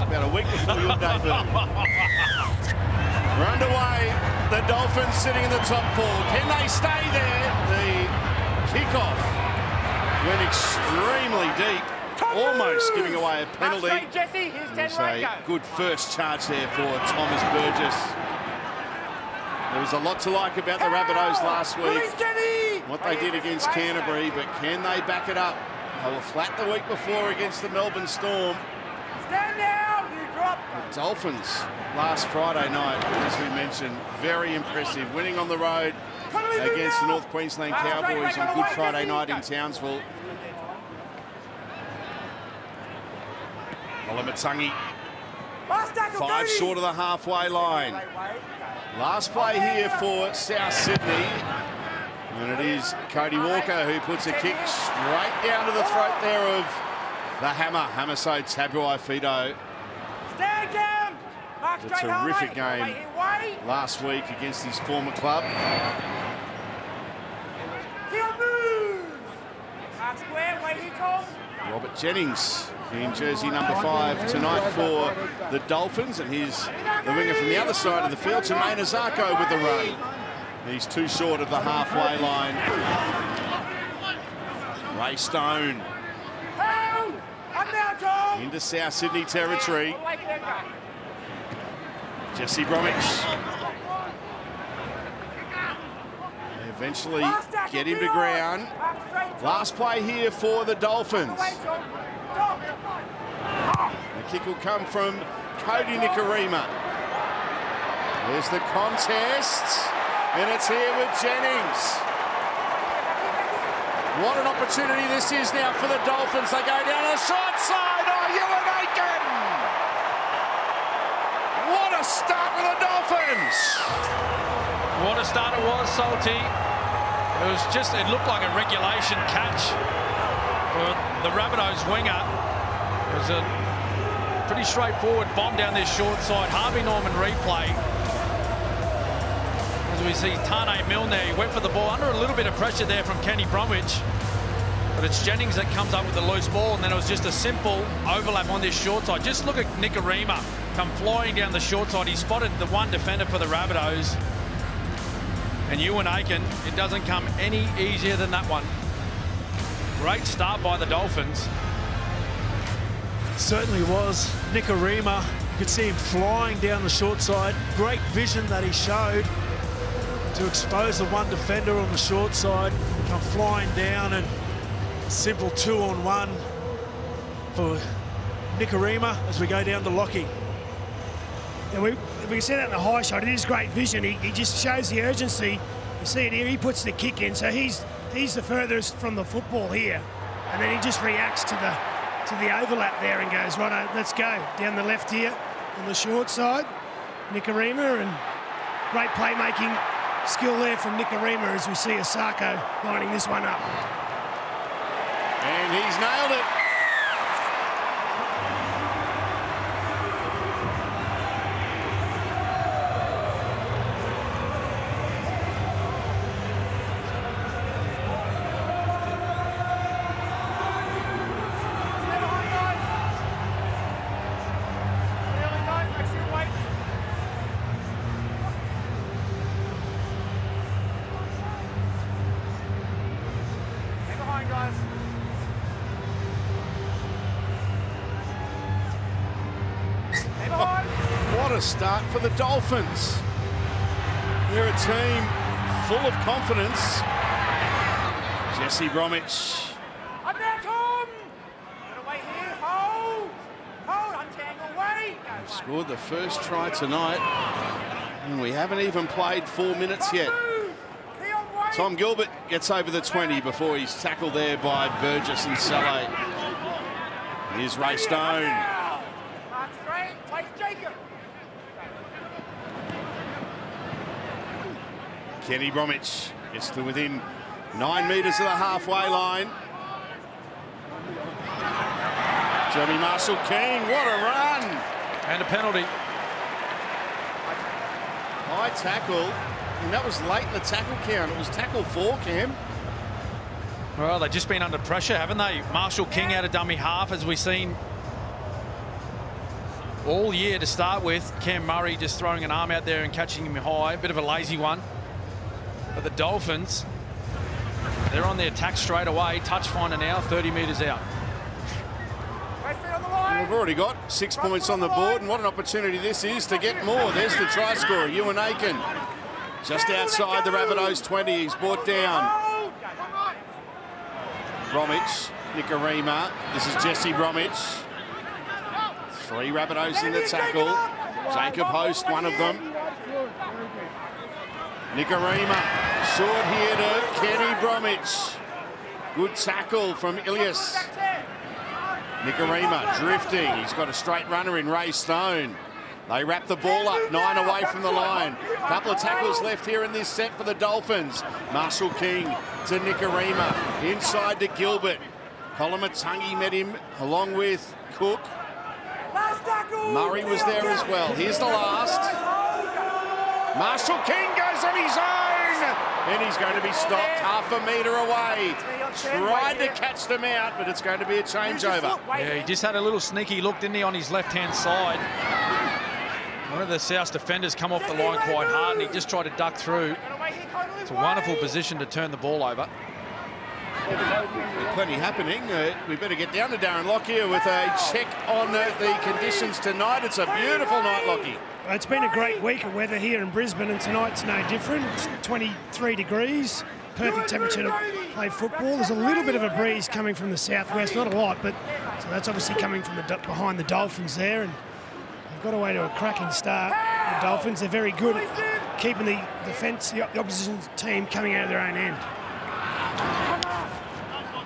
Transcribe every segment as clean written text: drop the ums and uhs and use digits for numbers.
about a week before your debut. We're underway. The Dolphins sitting in the top four. Can they stay there? The kickoff went extremely deep, almost giving away a penalty. It was a good first charge there for Thomas Burgess. There was a lot to like about the Rabbitohs last week, what they did against Canterbury, but can they back it up? They were flat the week before against the Melbourne Storm. The Dolphins last Friday night, as we mentioned, very impressive, winning on the road against the North Queensland Cowboys on Good Friday night in Townsville. Olamatangi, 5 short of the halfway line. Last play here for South Sydney, and it is Cody Walker who puts a kick straight down to the throat there of the hammer, Hamaso Tabuai-Fidow. A terrific game last week against his former club. Robert Jennings in jersey number 5 tonight for the Dolphins, and here's the winger from the other side of the field, Jermaine Azarko with the run. He's 2 short of the halfway line. Ray Stone into South Sydney territory. Jesse Bromwich. They eventually get him to ground. Last play here for the Dolphins. The kick will come from Cody Nikorima. There's the contest, and it's here with Jennings. What an opportunity this is now for the Dolphins. They go down the short side. Oh, Ewan Aiken! What a start for the Dolphins! What a start it was, Salty. It looked like a regulation catch for the Rabbitohs winger. It was a pretty straightforward bomb down this short side. Harvey Norman replay. As we see Tane Milne, he went for the ball under a little bit of pressure there from Kenny Bromwich. But it's Jennings that comes up with the loose ball, and then it was just a simple overlap on this short side. Just look at Nikorima come flying down the short side. He spotted the one defender for the Rabbitohs. And Ewan Aiken, it doesn't come any easier than that one. Great start by the Dolphins. It certainly was. Nikorima, you could see him flying down the short side. Great vision that he showed to expose the one defender on the short side. Come flying down, and simple 2-on-1 for Nikorima as we go down to Lockie. Yeah, we can see that in the high shot. It is great vision. He just shows the urgency. You see it here. He puts the kick in, so he's the furthest from the football here, and then he just reacts to the overlap there and goes, right, let's go down the left here on the short side. Nikorima, and great playmaking skill there from Nikorima as we see Asako lining this one up. And he's nailed it. What a start for the Dolphins. They're a team full of confidence. Jesse Bromwich. They've scored the first try tonight, and we haven't even played 4 minutes yet. Tom Gilbert gets over the 20 before he's tackled there by Burgess and Saleh. Here's Ray Stone. Kenny Bromwich gets to within 9 metres of the halfway line. Jeremy Marshall-King, what a run! And a penalty. High tackle, and that was late in the tackle count. It was tackle 4, Cam. Well, they've just been under pressure, haven't they? Marshall-King out of dummy half, as we've seen. all year to start with. Cam Murray just throwing an arm out there and catching him high. A bit of a lazy one. But the Dolphins, they're on the attack straight away. Touch finder now, 30 metres out. We've already got 6 points on the board, and what an opportunity this is to get more. There's the try scorer, Ewan Aiken. Just outside the Rabbitohs 20, he's brought down. Bromwich, Nicarima. This is Jesse Bromwich. 3 Rabbitohs in the tackle. Jacob Host, one of them. Nicarima, short here to Kenny Bromwich. Good tackle from Ilias. Nicarima drifting. He's got a straight runner in Ray Stone. They wrap the ball up, 9 away from the line. Couple of tackles left here in this set for the Dolphins. Marshall King to Nicarima. Inside to Gilbert. Kolomatangi met him along with Cook. Murray was there as well. Here's the last. Marshall King goes on his own. And he's going to be stopped half a metre away. Tried to catch them out, but it's going to be a changeover. Yeah, he just had a little sneaky look, didn't he, on his left-hand side. One of the South defenders come off the line quite hard, and he just tried to duck through. It's a wonderful position to turn the ball over. Plenty happening. We better get down to Darren Lockyer with a check on the conditions tonight. It's a beautiful night, Lockie. It's been a great week of weather here in Brisbane, and tonight's no different. It's 23 degrees, perfect temperature to play football. There's a little bit of a breeze coming from the southwest, not a lot, but so that's obviously coming from behind the Dolphins there, and they've got away to a cracking start. The Dolphins, they're very good at keeping the defence, the opposition team, coming out of their own end.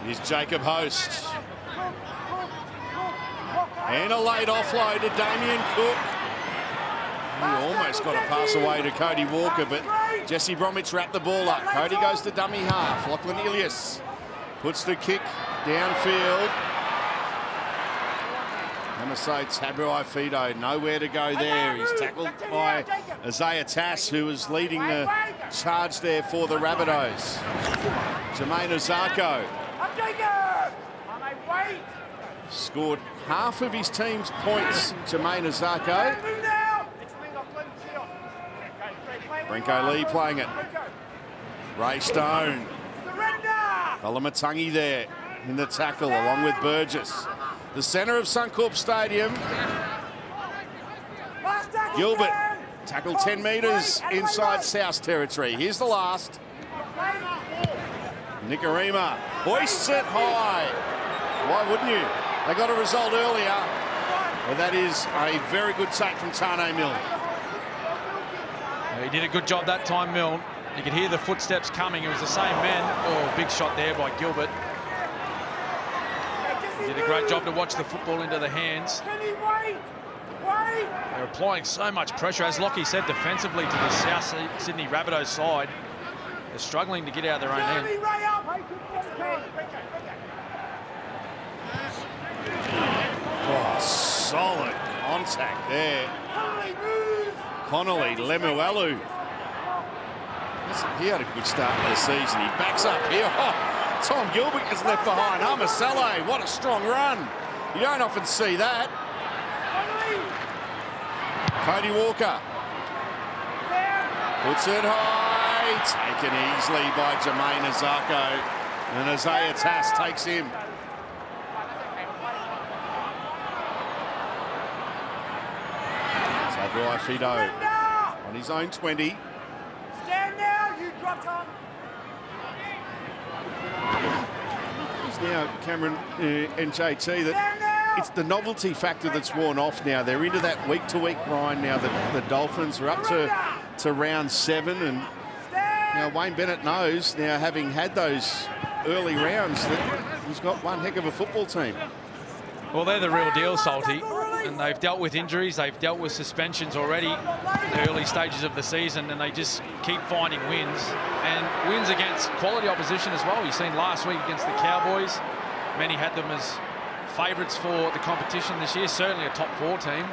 Here's Jacob Host. And a late offload to Damien Cook. He almost got a pass away to Cody Walker, but Jesse Bromwich wrapped the ball up. Cody goes to dummy half. Lachlan Ilias puts the kick downfield. Amasai Tabuai-Fido, nowhere to go there. He's tackled by Isaiah Tass, who was leading the charge there for the Rabbitohs. Jermaine Ozako scored half of his team's points. Jermaine Ozako. Brenko Lee playing it. Ray Stone. Kolomatangi there in the tackle along with Burgess. The centre of Suncorp Stadium. Gilbert tackled 10 metres inside South territory. Here's the last. Nicarima hoists it high. Why wouldn't you? They got a result earlier. Well, that is a very good take from Tane Milne. He did a good job that time, Milne. You could hear the footsteps coming. It was the same men. Oh, big shot there by Gilbert. He did a great job to watch the football into the hands. They're applying so much pressure, as Lockie said, defensively to the South Sydney Rabbitohs side. They're struggling to get out of their own end. Oh, solid contact there. Connolly, Lemuelu. He had a good start to the season. He backs up here. Oh, Tom Gilbert is left behind. Amasale, what a strong run. You don't often see that. Cody Walker. Puts it high. Taken easily by Jermaine Ozako. And Isaiah Tass takes him. Fido on his own 20. Stand now, you drop Tom. It's now Cameron and JT that it's the novelty factor that's worn off now. They're into that week-to-week grind now. The Dolphins are up to round 7, and now Wayne Bennett knows, now having had those early rounds, that he's got one heck of a football team. Well, they're the real deal, Salty, and they've dealt with injuries, they've dealt with suspensions already in the early stages of the season, and they just keep finding wins, and wins against quality opposition as well. You've seen last week against the Cowboys, many had them as favourites for the competition this year, certainly a top 4 team.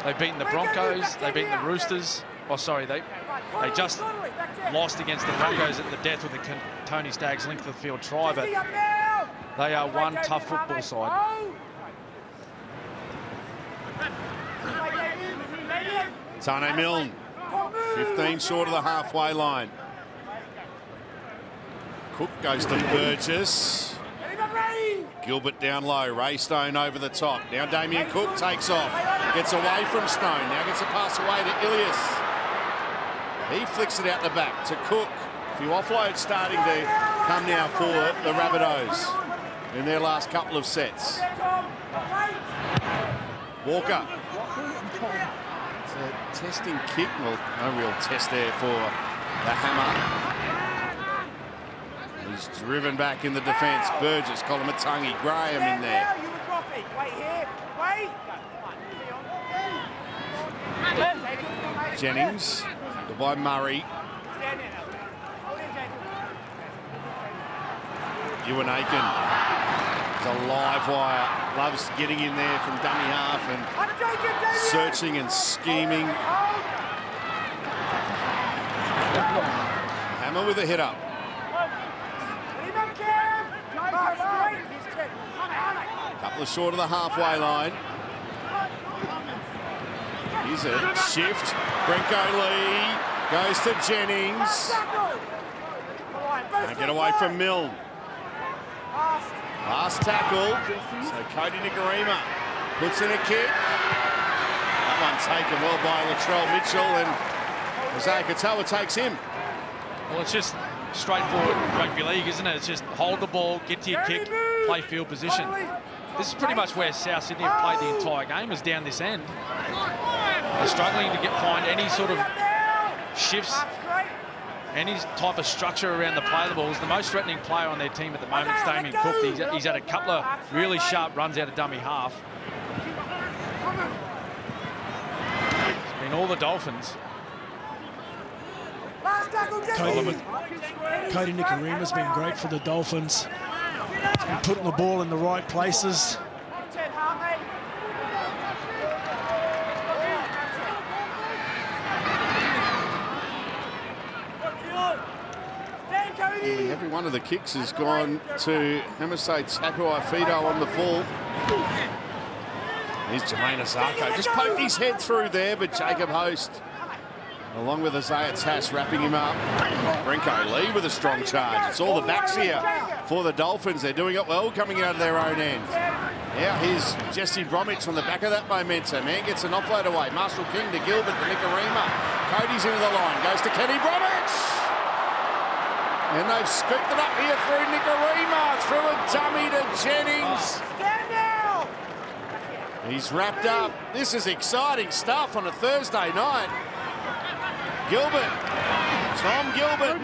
They've beaten the Broncos, they've beaten the Roosters. Oh, sorry, they just lost against the Broncos at the death with the Tony Staggs length of the field try, but they are one tough football side. Tane Milne, 15 short of the halfway line. Cook goes to Burgess. Gilbert down low, Ray Stone over the top. Now Damien Cook takes off, gets away from Stone, now gets a pass away to Ilias. He flicks it out the back to Cook. A few offloads starting to come now for the Rabbitohs in their last couple of sets. Walker. It's a testing kick. Well, no real test there for the Hammer. He's driven back in the defence. Burgess, Kolomatangi, Graham in there. Jennings, by Murray. Ewan Aiken is a live wire. Loves getting in there from dummy half and searching and scheming. Hammer with a hit up. Couple of short of the halfway line. Here's a shift. Brenko Lee goes to Jennings. Can't get away from Milne. Last tackle. So Cody Nikorima puts in a kick. That one taken well by Latrell Mitchell, and Isaiah Katoa takes him. Well, it's just straightforward rugby league, isn't it? It's just hold the ball, get to your kick, play field position. This is pretty much where South Sydney have played the entire game, is down this end. They're struggling to find any sort of shifts, any type of structure around the play of the balls. The most threatening player on their team at the moment is Damien Cook. He's had a couple of really sharp runs out of dummy half. It's been all the Dolphins. Cody Nikorima's been great for the Dolphins. He's been putting the ball in the right places. Every one of the kicks has gone to Hamasei Tapuai-Fidow on the full. Here's Jermaine Azarko. Just poked his head through there, but Jacob Host, along with Isaiah Tass, wrapping him up. Brenko Lee with a strong charge. It's all the backs here for the Dolphins. They're doing it well, coming out of their own end. Now here's Jesse Bromwich on the back of that momentum. Man gets an offload away. Marshall King to Gilbert to Nikorima. Cody's into the line. Goes to Kenny Bromwich. And they've scooped it up here through Nikorima. Through a dummy to Jennings. He's wrapped up. This is exciting stuff on a Thursday night. Gilbert. Tom Gilbert.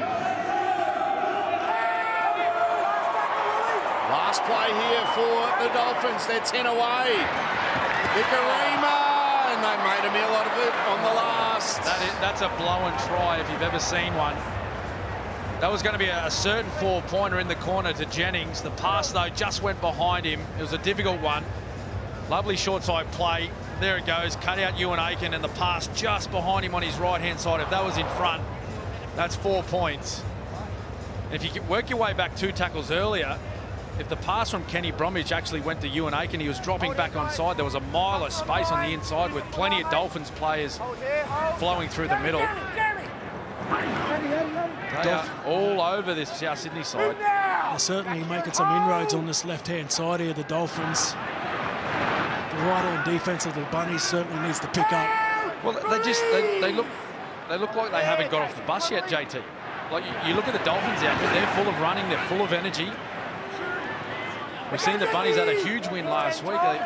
Last play here for the Dolphins. They're 10 away. Nikorima. And they made a meal out of it on the last. That's a blow and try if you've ever seen one. That was going to be a certain four-pointer in the corner to Jennings. The pass, though, just went behind him. It was a difficult one. Lovely short-side play. There it goes. Cut out Ewan Aiken, and the pass just behind him on his right-hand side. If that was in front, that's 4 points. And if you work your way back 2 tackles earlier, if the pass from Kenny Bromwich actually went to Ewan Aiken, he was dropping back on side. There was a mile of space on the inside with plenty of Dolphins players flowing through the middle. They are all over this South Sydney side. They're certainly making some inroads on this left-hand side here, the Dolphins. The right-hand defence of the Bunnies certainly needs to pick up. Well, they look like they haven't got off the bus yet, JT. Like you look at the Dolphins outfit, they're full of running, they're full of energy. We've seen the Bunnies had a huge win last week. They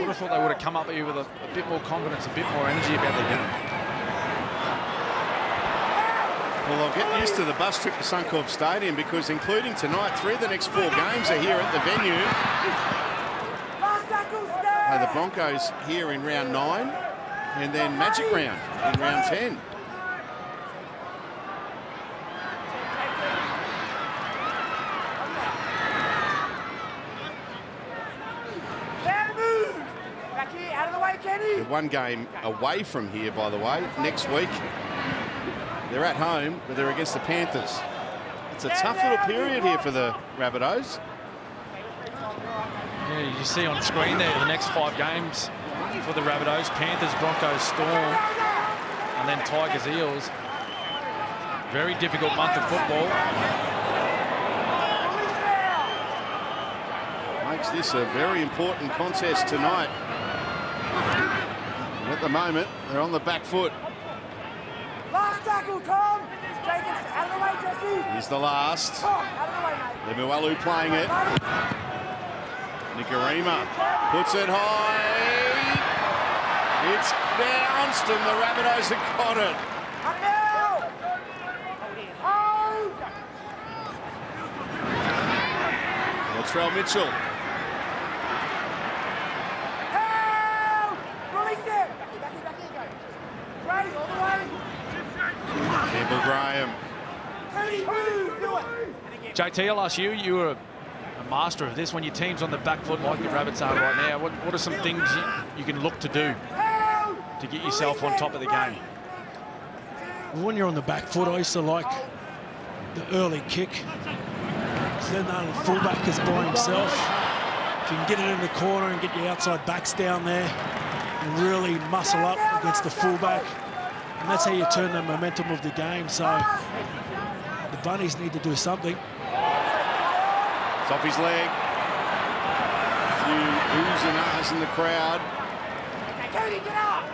would have thought they would have come up here with a bit more confidence, a bit more energy about their game. Well, I'll get used to the bus trip to Suncorp Stadium because including tonight, 3 of the next 4 games are here at the venue. The Broncos here in round 9 and then Magic Round in round 10. They're 1 game away from here, by the way. Next week, they're at home, but they're against the Panthers. It's a tough little period here for the Rabbitohs. Yeah, you see on screen there, the next 5 games for the Rabbitohs. Panthers, Broncos, Storm, and then Tigers, Eels. Very difficult month of football. Makes this a very important contest tonight. And at the moment, they're on the back foot. Last tackle, Tom. Jacobs, out of the way, Jesse. Here's the last. Tom, out of the way, mate. Lemuelu playing it. Nikarima puts it high. It's bounced and the Rabbitohs have got it. Up now. Hold. Latrell Mitchell. Help. Release it. Back here, go. Right, all the way. Campbell Graham. Cody, move, do it. JT, I'll ask you, you were a master of this. When your team's on the back foot like the Rabbits are right now, what are some things you can look to do to get yourself on top of the game? Well, when you're on the back foot, I used to like the early kick. Because then the fullback is by himself. If you can get it in the corner and get your outside backs down there and really muscle up against the fullback, and that's how you turn the momentum of the game. So the Bunnies need to do something. It's off his leg. A few oohs and ahs in the crowd. Cody, get up.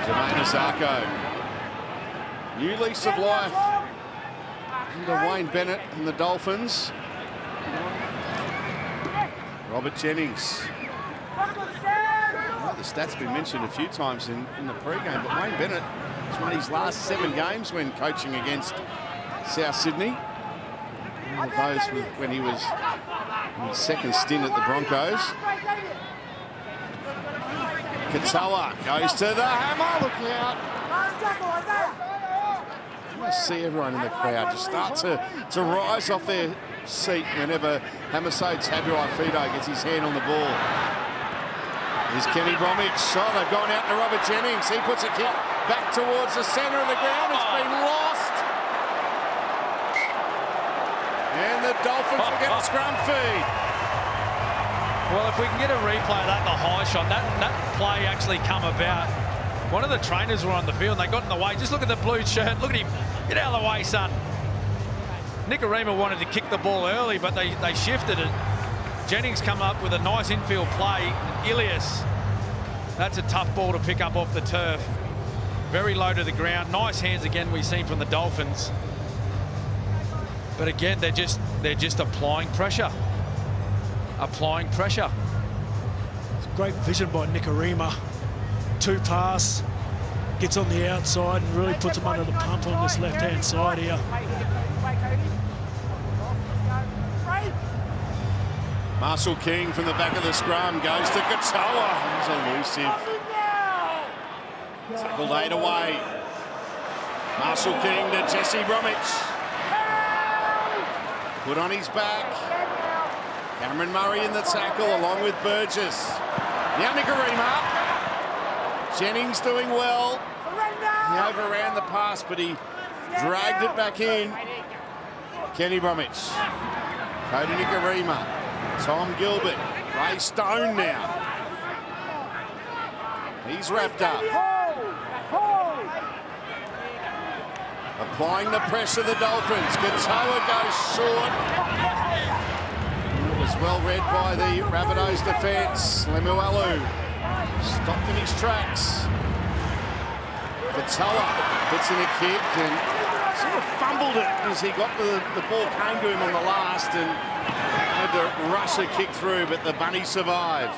Jermaine Asako. New lease of life under Wayne Bennett and the Dolphins. Robert Jennings. Well, the stats been mentioned a few times in the pre-game, but Wayne Bennett has won his last 7 games when coaching against South Sydney. All of those when he was in his second stint at the Broncos. Katoa goes to the hammer, look out. You must see everyone in the crowd just start to rise off their seat whenever Hamaso Tabuai-Fidow gets his hand on the ball. Here's Kenny Bromwich. Oh, they've gone out to Robert Jennings. He puts a kick back towards the centre of the ground. It's been lost. And the Dolphins will get a scrum feed. Well, if we can get a replay of that in the high shot, that play actually come about. One of the trainers were on the field and they got in the way. Just look at the blue shirt. Look at him. Get out of the way, son. Nikarima wanted to kick the ball early, but they shifted it. Jennings come up with a nice infield play. Ilias, that's a tough ball to pick up off the turf. Very low to the ground. Nice hands again we've seen from the Dolphins. But again, they're just applying pressure. Applying pressure. It's great vision by Nikarima. 2 pass, gets on the outside and really puts him under the pump on this left-hand side here. Marshall King from the back of the scrum goes to Katoa. He's elusive. Tackled 8 away. Marshall King to Jesse Bromwich. Put on his back. Cameron Murray in the tackle along with Burgess. Now Nikarima. Jennings doing well. He overran the pass, but he dragged it back in. Kenny Bromwich. Cody Nikarima. Tom Gilbert. Ray Stone now. He's wrapped up. Applying the pressure, the Dolphins. Katoa goes short. It was well read by the Rabbitohs defence. Lemuelu stopped in his tracks. Katoa puts in a kick and sort of fumbled it as he got the ball came to him on the last and had to rush a kick through, but the Bunnies survive.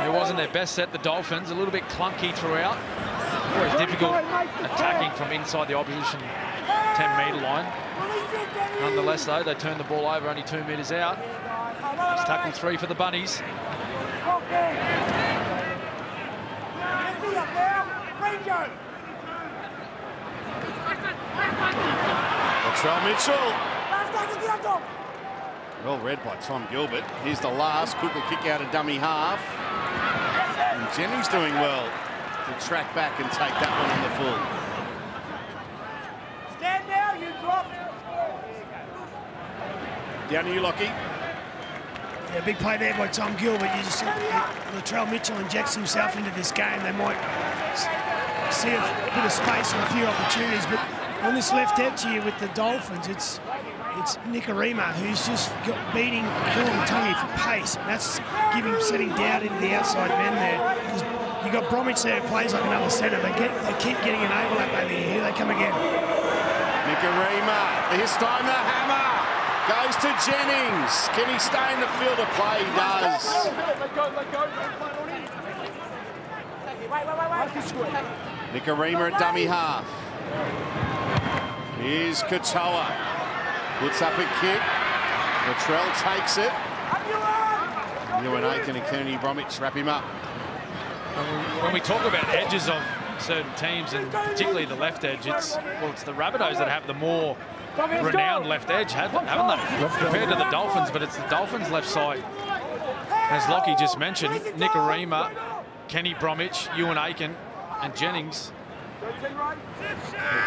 It wasn't their best set, the Dolphins. A little bit clunky throughout. Always difficult attacking from inside the opposition 10-metre line. Nonetheless, though, they turned the ball over only 2 metres out. It's tackle 3 for the Bunnies. Latrell Mitchell. Well read by Tom Gilbert. Here's the last. Cook will kick out a dummy half. And Jennings doing well to track back and take that one on the full. Stand now, you dropped. Down to you, Lockie. Yeah, big play there by Tom Gilbert. You just Latrell Mitchell injects himself into this game. They might see a bit of space and a few opportunities, but on this left edge here with the Dolphins, it's Nicarima who's just beating Kilimantangi for pace, and that's setting down into the outside men there. You got Bromwich there who plays like another centre. They keep getting an overlap over here. Here they come again. Nicarima, this time the hammer goes to Jennings. Can he stay in the field of play? He does. Nicarima at dummy half. Here's Katoa. Puts up a kick. Latrell takes it. Ewan Aiken and Kennedy Bromwich wrap him up. When we talk about edges of certain teams, and particularly the left edge, it's the Rabbitohs that have the more renowned left edge, haven't they? Compared to the Dolphins, but it's the Dolphins' left side. As Lockie just mentioned, Nicarima, Kenny Bromwich, Ewan Aiken, and Jennings. They're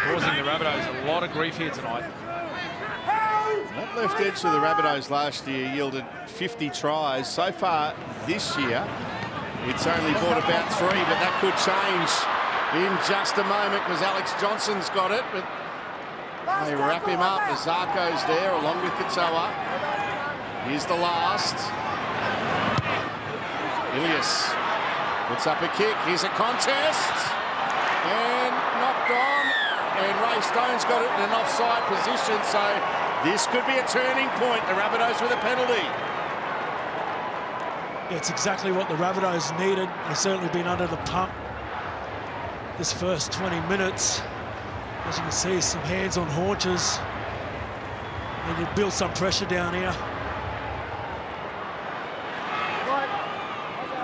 causing the Rabbitohs a lot of grief here tonight. That left edge of the Rabbitohs last year yielded 50 tries. So far this year, it's only brought about 3, but that could change in just a moment because Alex Johnson's got it. But they wrap him up. Zarko's there along with Katoa. Here's the last. Ilias puts up a kick. Here's a contest. And knocked on. And Ray Stone's got it in an offside position. So this could be a turning point. The Rabbitohs with a penalty. It's exactly what the Rabbitohs needed. They've certainly been under the pump this first 20 minutes. As you can see, some hands on haunches. And you build some pressure down here.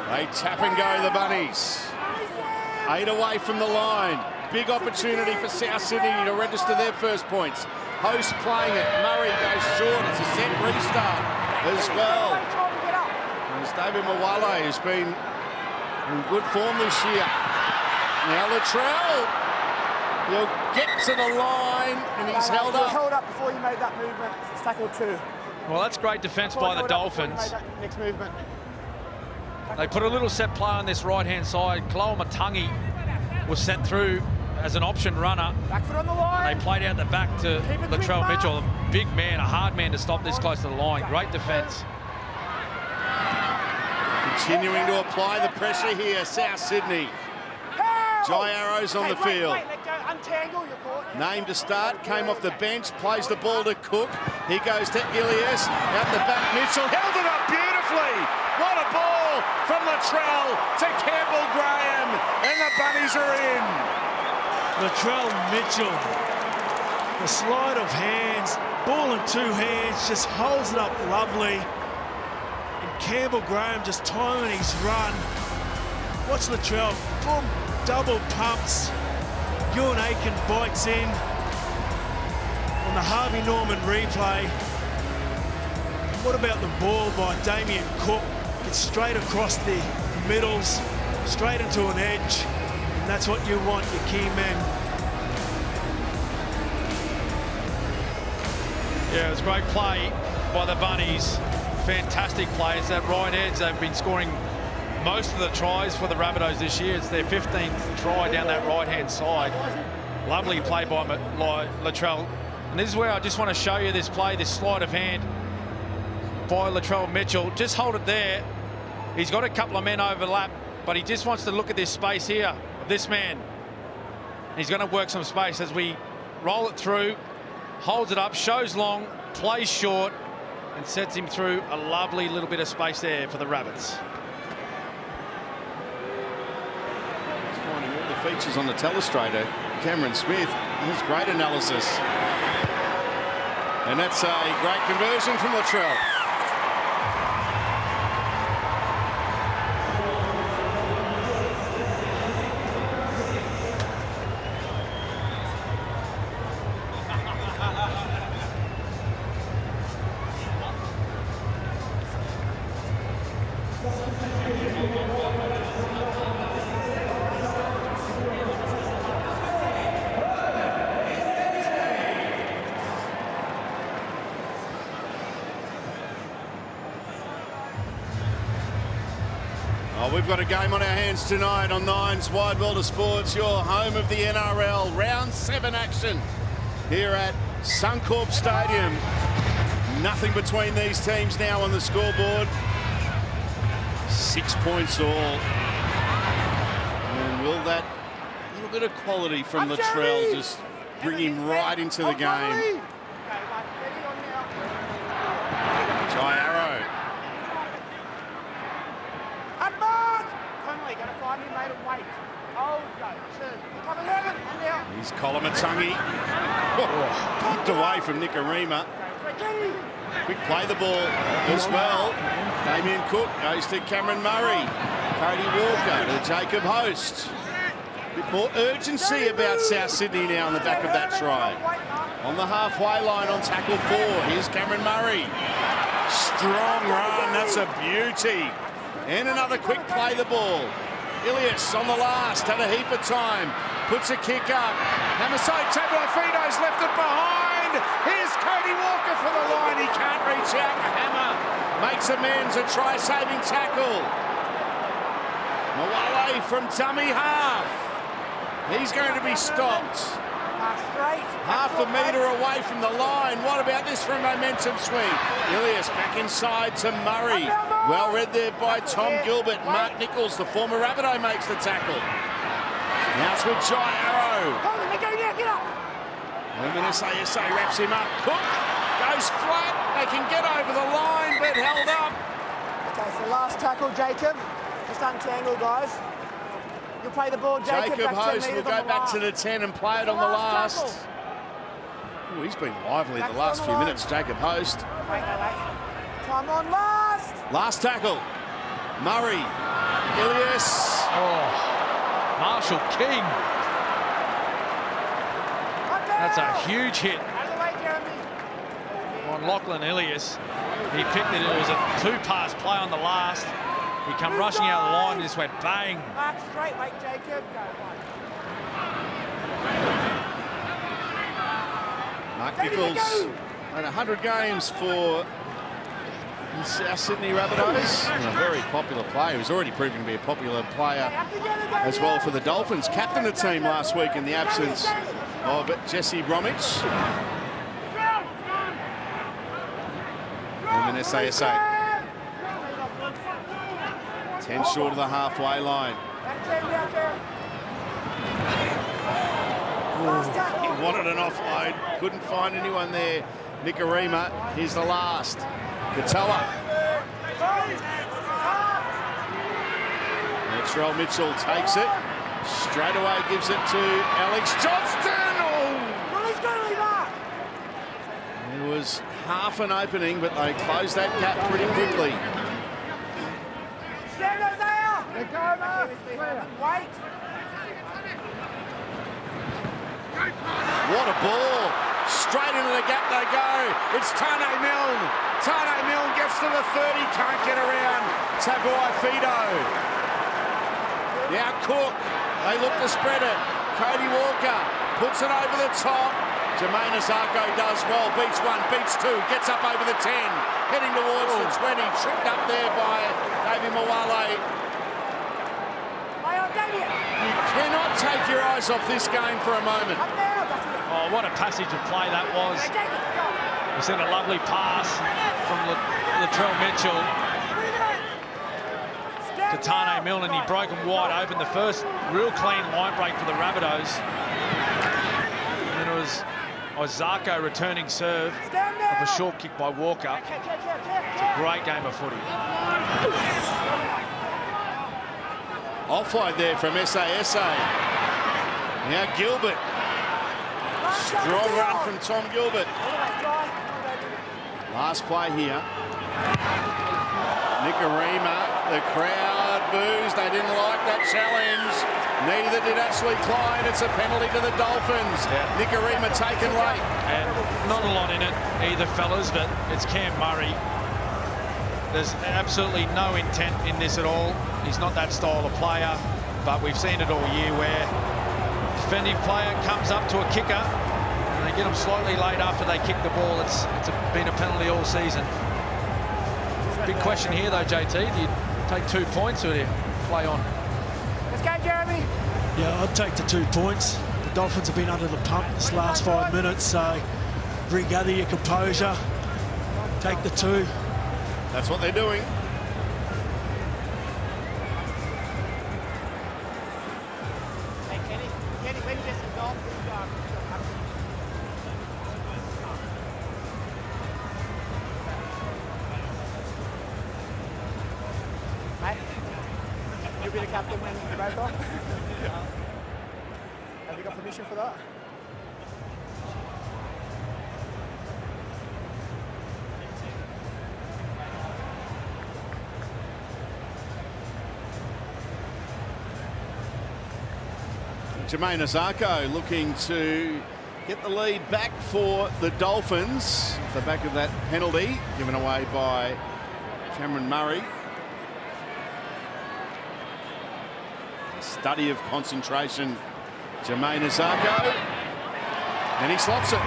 They tap and go, the Bunnies. 8 away from the line. Big opportunity for South Sydney to register their first points. Host playing it. Murray goes short. It's a set restart as well. There's David Mawale, who's been in good form this year. Now Latrell, he'll get to the line, and he's held up. Held up before you made that movement. It's tackle 2. Well, that's great defence by the Dolphins. Next movement. They put a little set play on this right-hand side. Kilimantangi was sent through as an option runner. Back foot on the line. And they played out the back to Latrell Mitchell, a big man, a hard man to stop this close to the line. Great defence. Continuing to apply the pressure here, South Sydney. Jai Arrow's on the field. Named to start, came off the bench, plays the ball to Cook. He goes to Ilias, out the back, Mitchell held it up beautifully. What a ball from Latrell to Campbell Graham, and the Bunnies are in. Latrell Mitchell, the slide of hands, ball in 2 hands, just holds it up lovely. And Campbell Graham just timing his run. Watch Latrell, boom, double pumps. Ewan Aiken bites in on the Harvey Norman replay. What about the ball by Damien Cook? Gets straight across the middles, straight into an edge. And that's what you want, your key men. Yeah, it was a great play by the Bunnies. Fantastic play. It's that right edge. They've been scoring most of the tries for the Rabbitohs this year. It's their 15th try down that right-hand side. Lovely play by Latrell. And this is where I just want to show you this play, this sleight of hand by Latrell Mitchell. Just hold it there. He's got a couple of men overlap, but he just wants to look at this space here of this man. He's going to work some space as we roll it through, holds it up, shows long, plays short, and sets him through a lovely little bit of space there for the Rabbits. Finding all the features on the telestrator. Cameron Smith, his great analysis. And that's a great conversion from Latrell. Well, we've got a game on our hands tonight on Nine's Wide World of Sports, your home of the NRL. Round 7 action here at Suncorp Stadium. Nothing between these teams now on the scoreboard. 6 points all. And will that little bit of quality from Latrell just bring him right into the game? Jai Arrow. He's Colomatungi. Kicked away from Nicarima. Quick play the ball as well. Damien Cook goes to Cameron Murray. Cody Walker to Jacob Host. Bit more urgency about South Sydney now on the back of that try. On the halfway line on tackle 4. Here's Cameron Murray. Strong run, that's a beauty. And another quick play the ball. Ilias on the last, had a heap of time. Puts a kick up. Hamasai Tabuafido's left it behind. Here's Cody Walker for the line. He can't reach out. Hammer makes amends, a try-saving tackle. Mawale from dummy half. He's going to be stopped. Half a metre away from the line. What about this for a momentum swing? Ilias back inside to Murray. Well read there by Tom Gilbert. Mark Nichols, the former Rabbitoh, makes the tackle. Now it's with Jai Arrow. SA wraps him up. Cook goes flat. They can get over the line, but held up. Okay, so last tackle, Jacob. Just untangle, guys. You'll play the ball, Jacob. Jacob Host will go back to the 10 and play it on the last. Ooh, he's been lively the last few minutes, Jacob Host. Wait. Time on last. Last tackle. Murray. Ilias. Oh, Marshall King. That's a huge hit on Lachlan Ilias. He picked it. It was a 2-pass play on the last. He come rushing out of the line and just went bang. Mark straight, wait, Jacob. Go, Mark Nichols had 100 games for the South Sydney Rabbitohs. A very popular player. He was already proving to be a popular player as well for the Dolphins. Captained the team last week in the absence of Jesse Bromwich. And then SA. 10 short of the halfway line. He wanted an offload, couldn't find anyone there. Nicarima, here's the last. Katoa. Latrell Mitchell takes it. Straight away gives it to Alex Johnston. Oh! There was half an opening, but they closed that gap pretty quickly. What a ball. Straight into the gap they go. It's Tane Milne. Tane Milne gets to the 30, can't get around Tabuafido. Now Cook. They look to spread it. Cody Walker puts it over the top. Jermaine Azarko does well. Beats 1, beats 2, gets up over the 10. Heading towards the 20. Tripped up there by Davey Mawale. You cannot take your eyes off this game for a moment. Oh, what a passage of play that was. We sent a lovely pass from Latrell Mitchell to Tane Milne, and he broke him wide open. The first real clean line break for the Rabbitohs. And it was Ozarko returning serve of a short kick by Walker. It's a great game of footy. Offload there from SA. Now Gilbert. Strong run from Tom Gilbert. Last play here. Nicarima, the crowd boos. They didn't like that challenge. Neither did Ashley Klein. It's a penalty to the Dolphins. Yeah. Nicarima taken late. And not a lot in it either, fellas, but it's Cam Murray. There's absolutely no intent in this at all. He's not that style of player, but we've seen it all year where defensive player comes up to a kicker and they get him slightly late after they kick the ball. It's been a penalty all season. Big question here though, JT. Do you take 2 points or do you play on. Let's go, Jeremy. Yeah, I'd take the 2 points. The Dolphins have been under the pump this last 5 minutes, so regather your composure, take the 2. That's what they're doing. Hey, Kenny, when just the Dolphins mate, you'll be the captain when you both off. Have you got permission for that? Jermaine Azarko looking to get the lead back for the Dolphins off the back of that penalty given away by Cameron Murray. Study of concentration, Jermaine Azarko, and he slots it.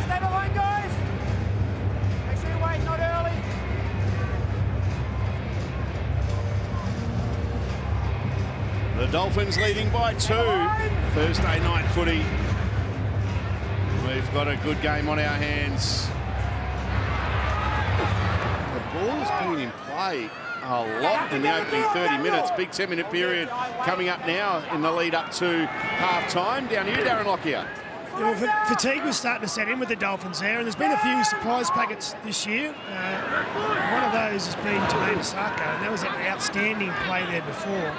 Stay behind, guys. Make sure you wait, not early. The Dolphins leading by 2. Thursday night footy. We've got a good game on our hands. The ball's been in play a lot in the opening 30 minutes. Big 10-minute period coming up now in the lead up to half-time. Down here, Darren Lockyer. Yeah, well, fatigue was starting to set in with the Dolphins there, and there's been a few surprise packets this year. One of those has been Jermaine Azarko, and that was an outstanding play there before.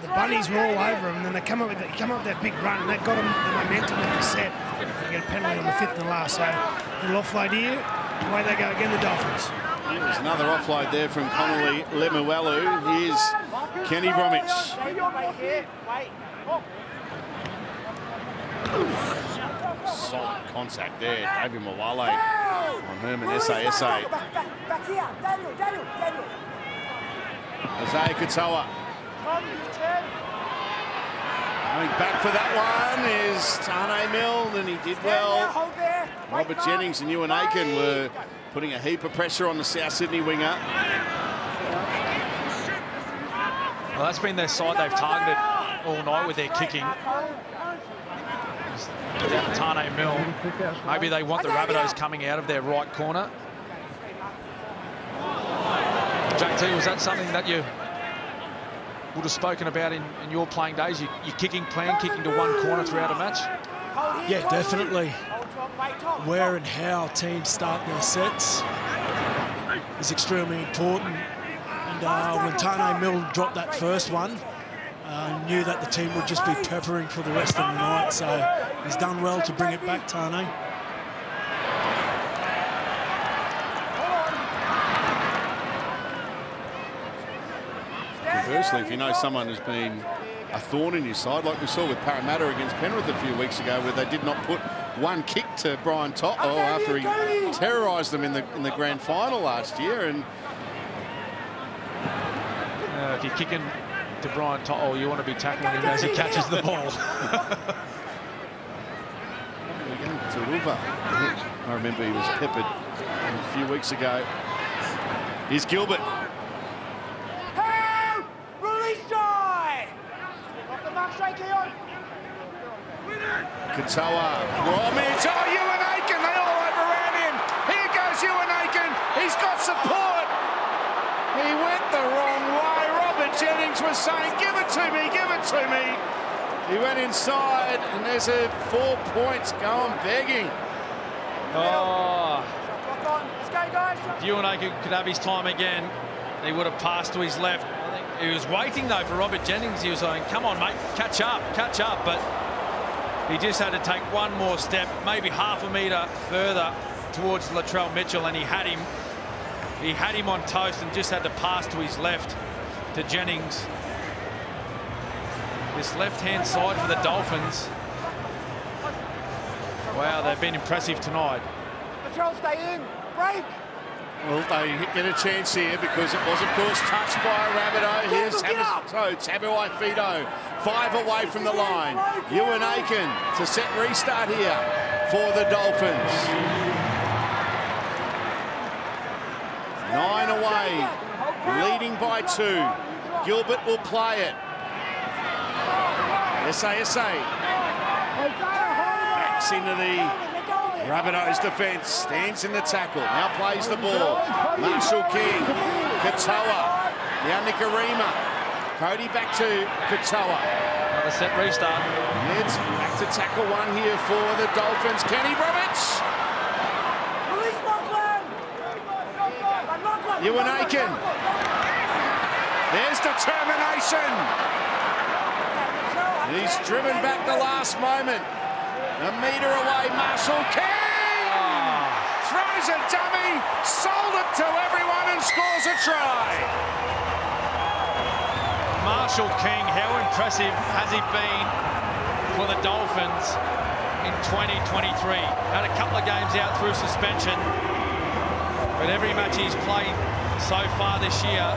The bunnies were all over him, and then they come up with that big run, and that got them the momentum of the set. They get a penalty on the 5th and last, so a little offload here. Away they go again, the Dolphins. There's another offload there from Connolly Lemuelu. Here's Kenny Bromwich. Solid contact there, David Mawale on Herman Essa. Back here, Daniel. Isaiah Katoa. Going back for that one is Tane Milne, and he did well. Robert Jennings and Ewan Aiken were putting a heap of pressure on the South Sydney winger. Well, that's been their side they've targeted all night with their kicking. Without Tane Milne, maybe they want the Rabbitohs coming out of their right corner. JT, was that something that you would have spoken about in your playing days? Your kicking plan, kicking to one corner throughout a match? Yeah, definitely. Where and how teams start their sets is extremely important. And when Tane Milne dropped that first one, knew that the team would just be peppering for the rest of the night. So he's done well to bring it back, Tane. Conversely, if you know someone has been a thorn in your side, like we saw with Parramatta against Penrith a few weeks ago, where they did not put one kick to Brian To'o after he terrorised them in the grand final last year. And if you're kicking to Brian To'o, you want to be tackling him as he catches the ball. I remember he was peppered a few weeks ago. Here's Gilbert. Help! Release Joy! Off the mark, straight on. Katoa. Bromwich. Oh, Ewan Aiken. They all overran him. Here goes Ewan Aiken. He's got support. He went the wrong way. Robert Jennings was saying, give it to me, give it to me. He went inside, and there's a 4 points going begging. Oh. Let's go, guys. If Ewan Aiken could have his time again, he would have passed to his left. I think he was waiting, though, for Robert Jennings. He was saying, come on, mate, catch up. But he just had to take one more step, maybe half a metre further towards Latrell Mitchell, and he had him. He had him on toast and just had to pass to his left to Jennings. This left-hand side for the Dolphins Wow, they've been impressive tonight. Patrol, stay in. Break. Well, they get a chance here because it was, of course, touched by a Rabbitoh. Here's Tabu Fido, 5 away from the line. Ewan Aiken to set restart here for the Dolphins. 9 away, leading by 2. Gilbert will play it. SA. Backs into the Rabbitohs defence, stands in the tackle, now plays the ball. Marshall King, Katoa, now Nikarima. Cody back to Katoa. Another set restart. Heads back to tackle 1 here for the Dolphins. Kenny Roberts. Ewan Aiken. There's determination. He's driven back the last moment. A metre away, Marshall King! Throws a dummy, sold it to everyone and scores a try. Marshall King, how impressive has he been for the Dolphins in 2023? Had a couple of games out through suspension, but every match he's played so far this year,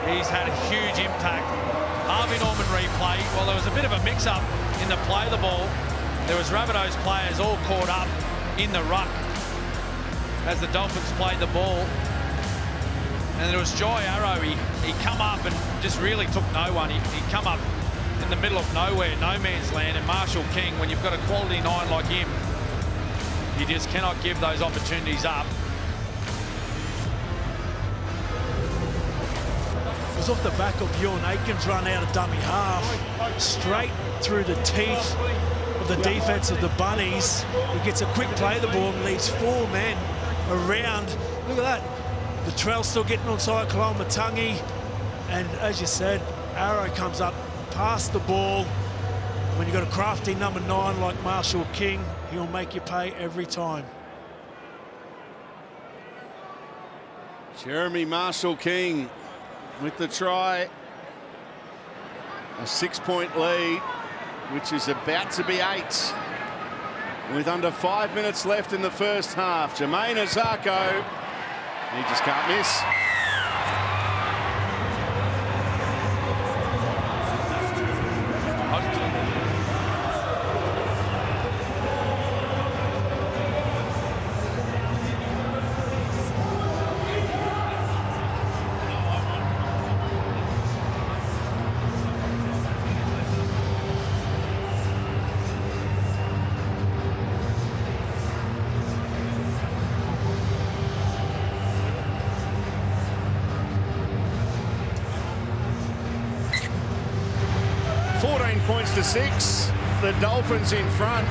he's had a huge impact. Harvey Norman replay, well, there was a bit of a mix-up in the play of the ball. There was Rabbitohs players all caught up in the ruck as the Dolphins played the ball. And there was Jai Arrow. He come up and just really took no one. He come up in the middle of nowhere, no man's land. And Marshall King, when you've got a quality 9 like him, you just cannot give those opportunities up. It was off the back of Ewan Aiken's run out of dummy half, straight through the teeth of the defence of the Bunnies. He gets a quick play of the ball and leaves 4 men around. Look at that. The Latrell still getting on side, Kalon Matangi. And as you said, Arrow comes up past the ball. When you've got a crafty number 9 like Marshall King, he'll make you pay every time. Jeremy Marshall King with the try. A 6-point lead, which is about to be 8. With under 5 minutes left in the first half. Jermaine Azarko, he just can't miss. Points to 6. The Dolphins in front.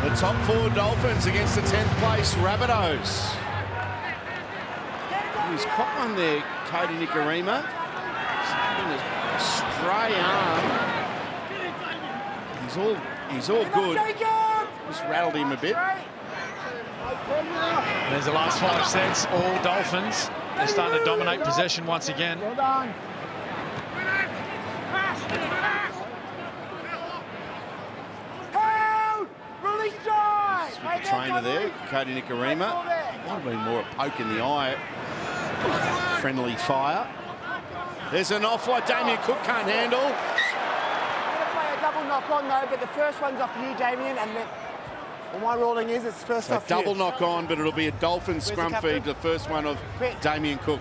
The top 4 Dolphins against the 10th place Rabbitohs. He's caught one there, Cody Nikarima. A stray arm. He's all good. Just rattled him a bit. There's the last 5 sets. All Dolphins. They're starting to dominate possession once again. Well done. Trainer there, Cody Nikarima. Might have been more a poke in the eye. Friendly fire. There's an offload Damien Cook can't handle. I'm going to play a double knock on though, but the first one's off you, Damien, and then well, my ruling is it's first off you. Double knock on, but it'll be a Dolphin scrum feed, the first one of Damien Cook.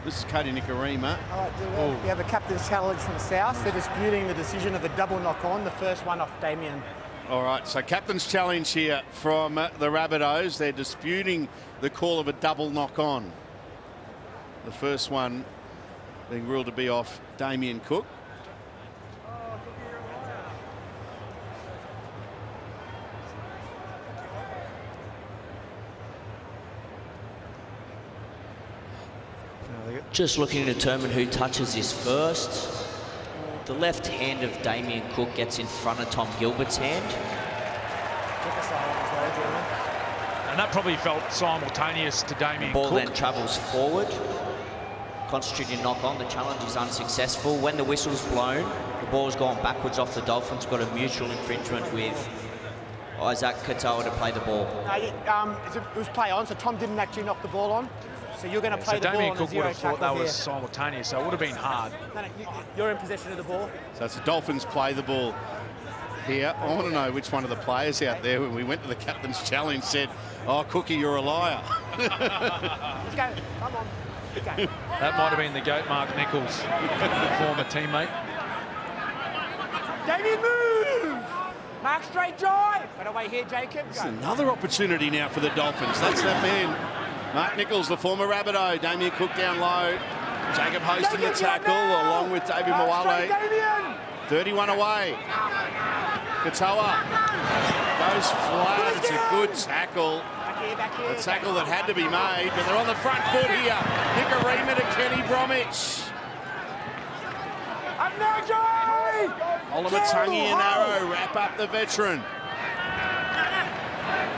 This is Cody Nikarima. All right, we have a captain's challenge from South. They're disputing the decision of the double knock on, the first one off Damien. All right, so captain's challenge here from the Rabbitohs. They're disputing the call of a double knock on. The first one being ruled to be off Damien Cook. Just looking to determine who touches this first. The left hand of Damien Cook gets in front of Tom Gilbert's hand. And that probably felt simultaneous to Damien Cook. The ball then travels forward. constituting knock on. The challenge is unsuccessful. When the whistle's blown, the ball's gone backwards off the Dolphins. Got a mutual infringement with Isaac Katoa to play the ball. No, it was play on, so Tom didn't actually knock the ball on. So you're going to play the ball. Damien on Cook would have thought that was here. simultaneous, so it would have been hard. No, you're in possession of the ball. So it's the Dolphins play the ball here. I want to know which one of the players out there, when we went to the captain's challenge, said, "Oh, Cookie, you're a liar." Let's go. Come on. Let's go. That might have been the GOAT, Mark Nichols, former teammate. Damien, move! Mark, straight drive. But away here, Jacob. It's another opportunity now for the Dolphins. That's that man. Mark Nichols, the former Rabbitoh. Damien Cook down low. Jacob hosting the tackle along with David Mwale. 31 away. Katoa goes flat. It's a good tackle. Back here. A tackle that had to be made, but they're on the front foot here. Nicarima to Kenny Bromwich. Up now, Joey! Olamatangi and Arrow wrap up the veteran.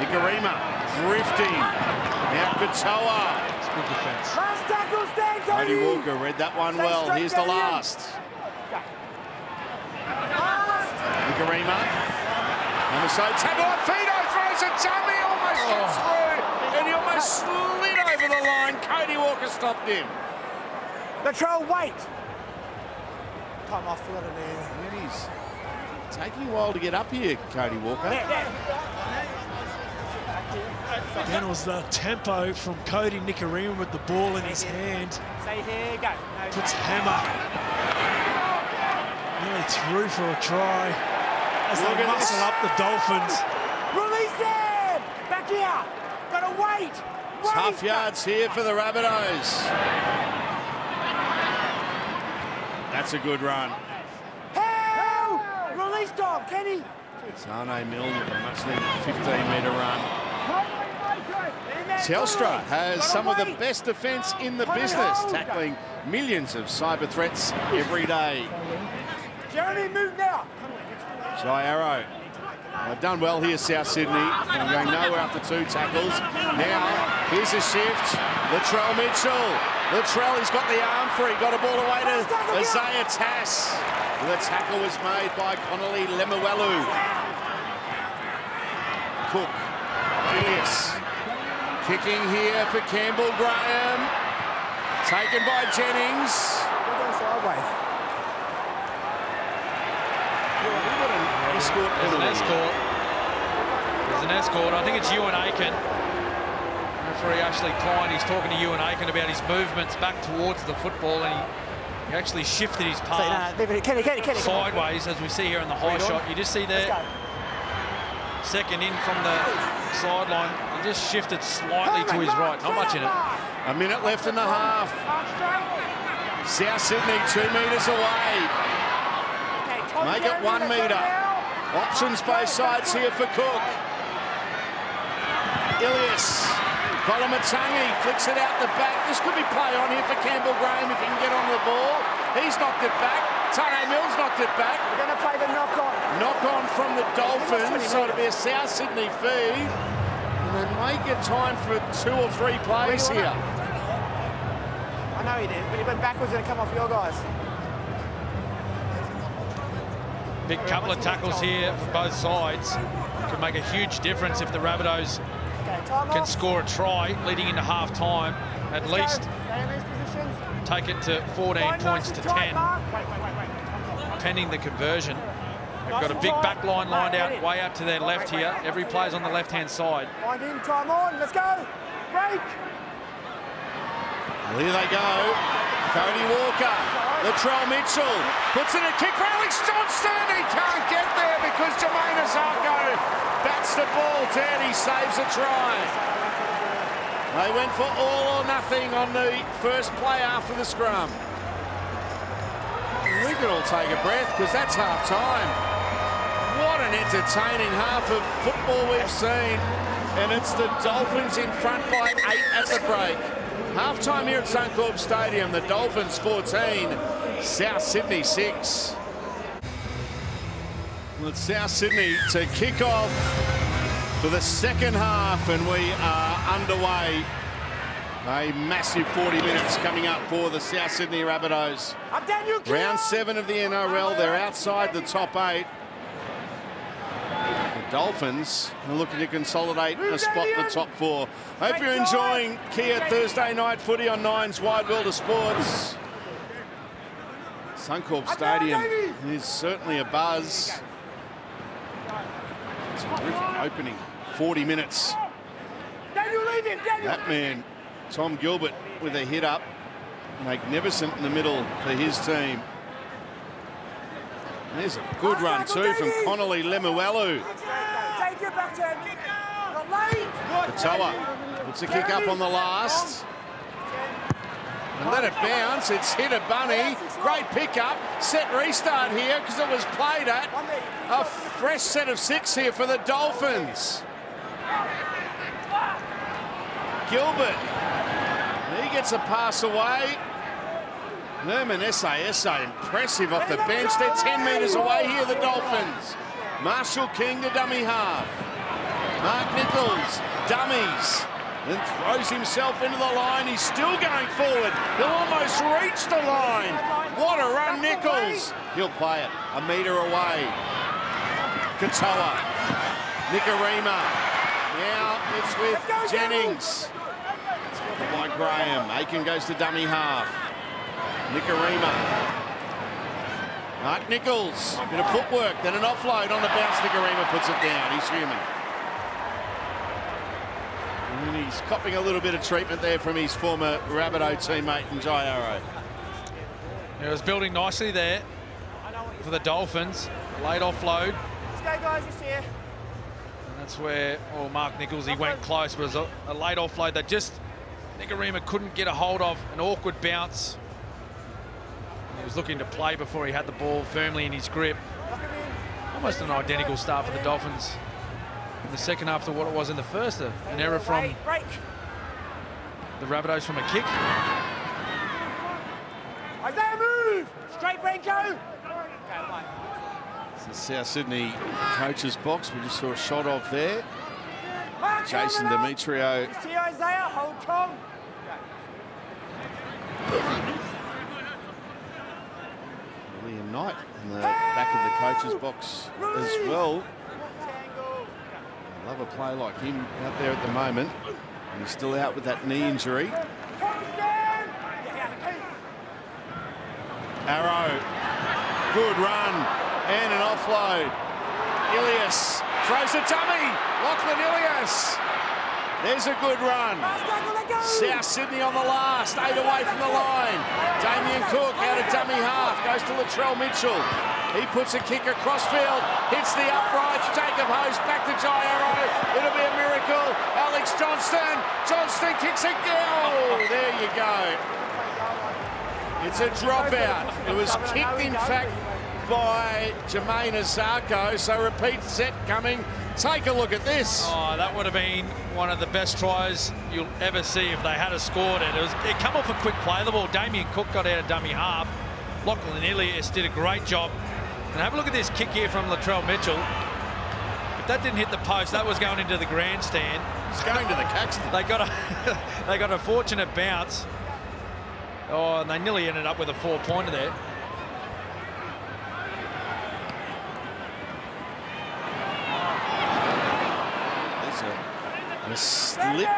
Nicarima drifting. Now Katoa. It's good defence. Last tackle, stand, Cody Tony! Walker read that one well. Here's the last. Nicarima. Number so tackle on Fido, throws a dummy, almost gets through, and he almost slid over the line. Cody Walker stopped him. Latrell, wait! Come off, forgot it there. It is taking a while to get up here, Cody Walker. There. Again, it was the tempo from Cody Nicarima with the ball in his hand. Stay here, go. No, Puts hammer nearly through for a try as Look they at muscle this. up the Dolphins. Release him! Back here! Gotta wait! Tough yards here for the Rabbitohs. That's a good run. Help! Release Dom, Kenny! Sane Milne with a much-needed 15-metre run. Telstra has some of the best defence in the business, tackling millions of cyber threats every day. Jeremy, move now! Jai Arrow. They've done well here, South Sydney. They're going nowhere after 2 tackles. Now, here's a shift. Latrell Mitchell. Latrell, he's got the arm free. Got a ball away to Isaiah Tass. The tackle was made by Connolly Lemuelu. Cook. Ilias. Kicking here for Campbell Graham. Taken by Jennings. Sideways. There's an escort. There's an escort. I think it's Ewan Aiken. Referee Ashley Klein, he's talking to Ewan Aiken about his movements back towards the football, and he actually shifted his palm Kenny, sideways, as we see here in the high shot. You just see there, second in from the sideline, he just shifted slightly to his right. Not much in it. A minute left in the half. South Sydney 2 metres away. Make it 1 metre. Options both sides here for Cook. Ilias. Olamatangi flicks it out the back. This could be play on here for Campbell Graham if he can get on the ball. He's knocked it back. Tane Mills knocked it back. We're going to play the knock-on. Knock-on from the Dolphins, so it'll be a South Sydney feed. And they may get time for 2 or 3 plays here. I know he did, but he went backwards and come off your guys. Big couple of tackles here from both sides. Could make a huge difference if the Rabbitohs can score a try leading into half-time. At least Stay in these positions. take it to 14 points to 10, pending the conversion. They've got a big back line lined out way out to their left here. Every player's on the left-hand side. Wind in, time on, let's go. Break. Well, here they go. Cody Walker. Latrell Mitchell puts in a kick for Alex Johnston. He can't get there because Jermaine Azarko bats the ball down. He saves a try. They went for all or nothing on the first play after the scrum. We can all take a breath because that's half-time. What an entertaining half of football we've seen. And it's the Dolphins in front by 8 at the break. Half-time here at Suncorp Stadium. The Dolphins 14, South Sydney 6. Well, it's South Sydney to kick off for the second half, and we are underway A massive 40 minutes coming up for the South Sydney Rabbitohs. Round 7 of the NRL. They're outside the top 8. The Dolphins are looking to consolidate a spot in the top 4. Hope you're enjoying Kia Thursday night footy on Nine's Wide World of Sports. Suncorp Stadium is certainly a buzz. It's a terrific opening 40 minutes. That man, Tom Gilbert, with a hit up. Magnificent in the middle for his team. There's a good run too from Connolly Lemuelu. Katoa puts a kick up on the last. And let it bounce. It's hit a bunny. Great pickup. Set restart here because it was played at. A fresh set of 6 here for the Dolphins. Gilbert. He gets a pass away. Merman Essa impressive off the bench. They're 10 metres away here, the Dolphins. Marshall King to dummy half. Mark Nichols, dummies. And throws himself into the line. He's still going forward. He'll almost reach the line. What a run, Nichols. He'll play it a metre away. Katoa. Nicarima. Now it's with Jennings. By Graham. Aiken goes to dummy half. Nicarima. Mark Nichols. Bit of footwork, then an offload on the bounce. Nicarima puts it down. He's human. And he's copping a little bit of treatment there from his former Rabbitoh teammate, Jai Arrow. It was building nicely there for the Dolphins. Late offload. Let's go, guys, this here. And that's where, Mark Nichols, he went close. It was a late offload that just Nicarima couldn't get a hold of. An awkward bounce. He was looking to play before he had the ball firmly in his grip. Almost an identical start for the Dolphins in the second half to what it was in the first. An error from the Rabbitohs from a kick. Isaiah, move! Straight, Branko! It's the South Sydney coach's box. We just saw a shot of there. Jason Demetrio. See Isaiah, hold Tom. William Knight in the back of the coach's box as well. I love a play like him out there at the moment. And he's still out with that knee injury. Arrow, good run and an offload. Ilias throws a dummy. Lachlan Ilias. There's a good run. South Sydney on the last, 8 away from the line. Damien Cook out of dummy half, goes to Latrell Mitchell. He puts a kick across field, hits the uprights. Jacob Host back to Jai Arrow. It'll be a miracle. Alex Johnston. Johnston kicks it. Oh, there you go. It's a dropout. It was kicked, in fact, by Jermaine Azarko. So repeat set coming. Take a look at this. Oh, that would have been one of the best tries you'll ever see if they had scored it. It come off a quick play. The ball, Damien Cook got out of dummy half. Lachlan Ilias did a great job. And have a look at this kick here from Latrell Mitchell. If that didn't hit the post, that was going into the grandstand. It's going to the Caxton. They got a fortunate bounce. Oh, and they nearly ended up with a 4-pointer there. A slip.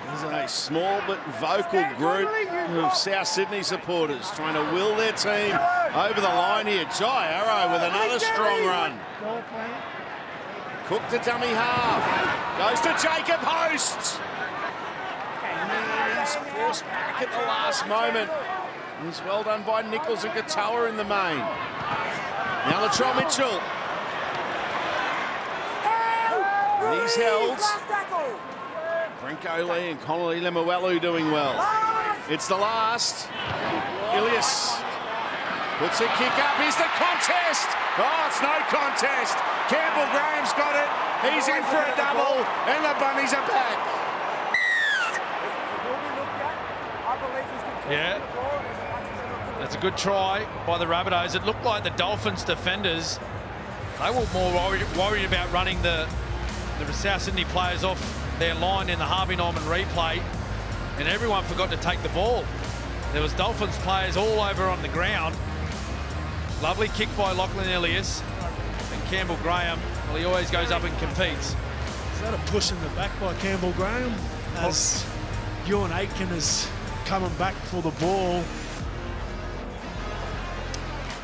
There's a small but vocal group of South Sydney supporters trying to will their team over the line here. Jai Arrow with another strong run. Cook to dummy half. Goes to Jacob Host. He's forced back at the last moment. It's well done by Nichols and Katoa in the main. Now Latrell Mitchell. He's held. Brinko Lee and Connolly Lemuelu doing well. It's the last. Ilias puts a kick up. Here's the contest. Oh, it's no contest. Campbell Graham's got it. He's in for a double, and the Bunnies are back. Yeah. That's a good try by the Rabbitohs. It looked like the Dolphins defenders, they were more worried about running the the South Sydney players off their line in the Harvey Norman replay, and everyone forgot to take the ball. There was Dolphins players all over on the ground. Lovely kick by Lachlan Ilias, and Campbell Graham, well, he always goes up and competes. Is that a push in the back by Campbell Graham? As Ewan Aitken is coming back for the ball.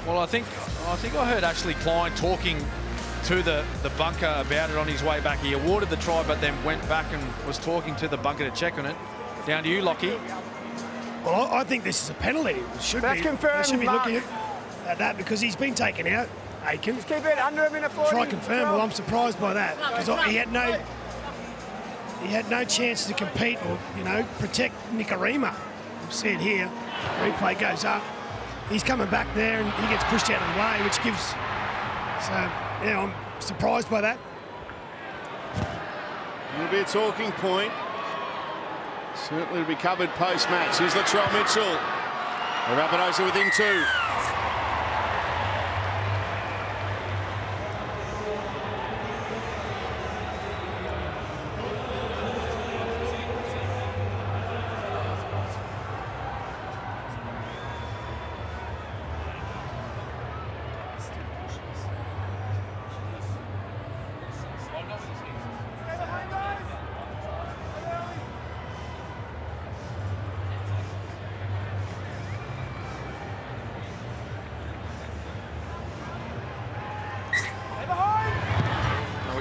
Well, I think I heard Ashley Klein talking to the bunker about it on his way back. He awarded the try, but then went back and was talking to the bunker to check on it. Down to you, Lockie. Well, I think this is a penalty. That's confirmed, They should be Mark. looking at that because he's been taken out, Aitken. Just keep it under a minute 40. Try confirm. Well, I'm surprised by that because he had no chance to compete or, you know, protect Nicarima. You see it here. Replay goes up. He's coming back there and he gets pushed out of the way, which gives. So, yeah, I'm surprised by that. It'll be a talking point. Certainly will be covered post-match. Here's Latrell Mitchell. The Rabbitohs are within 2.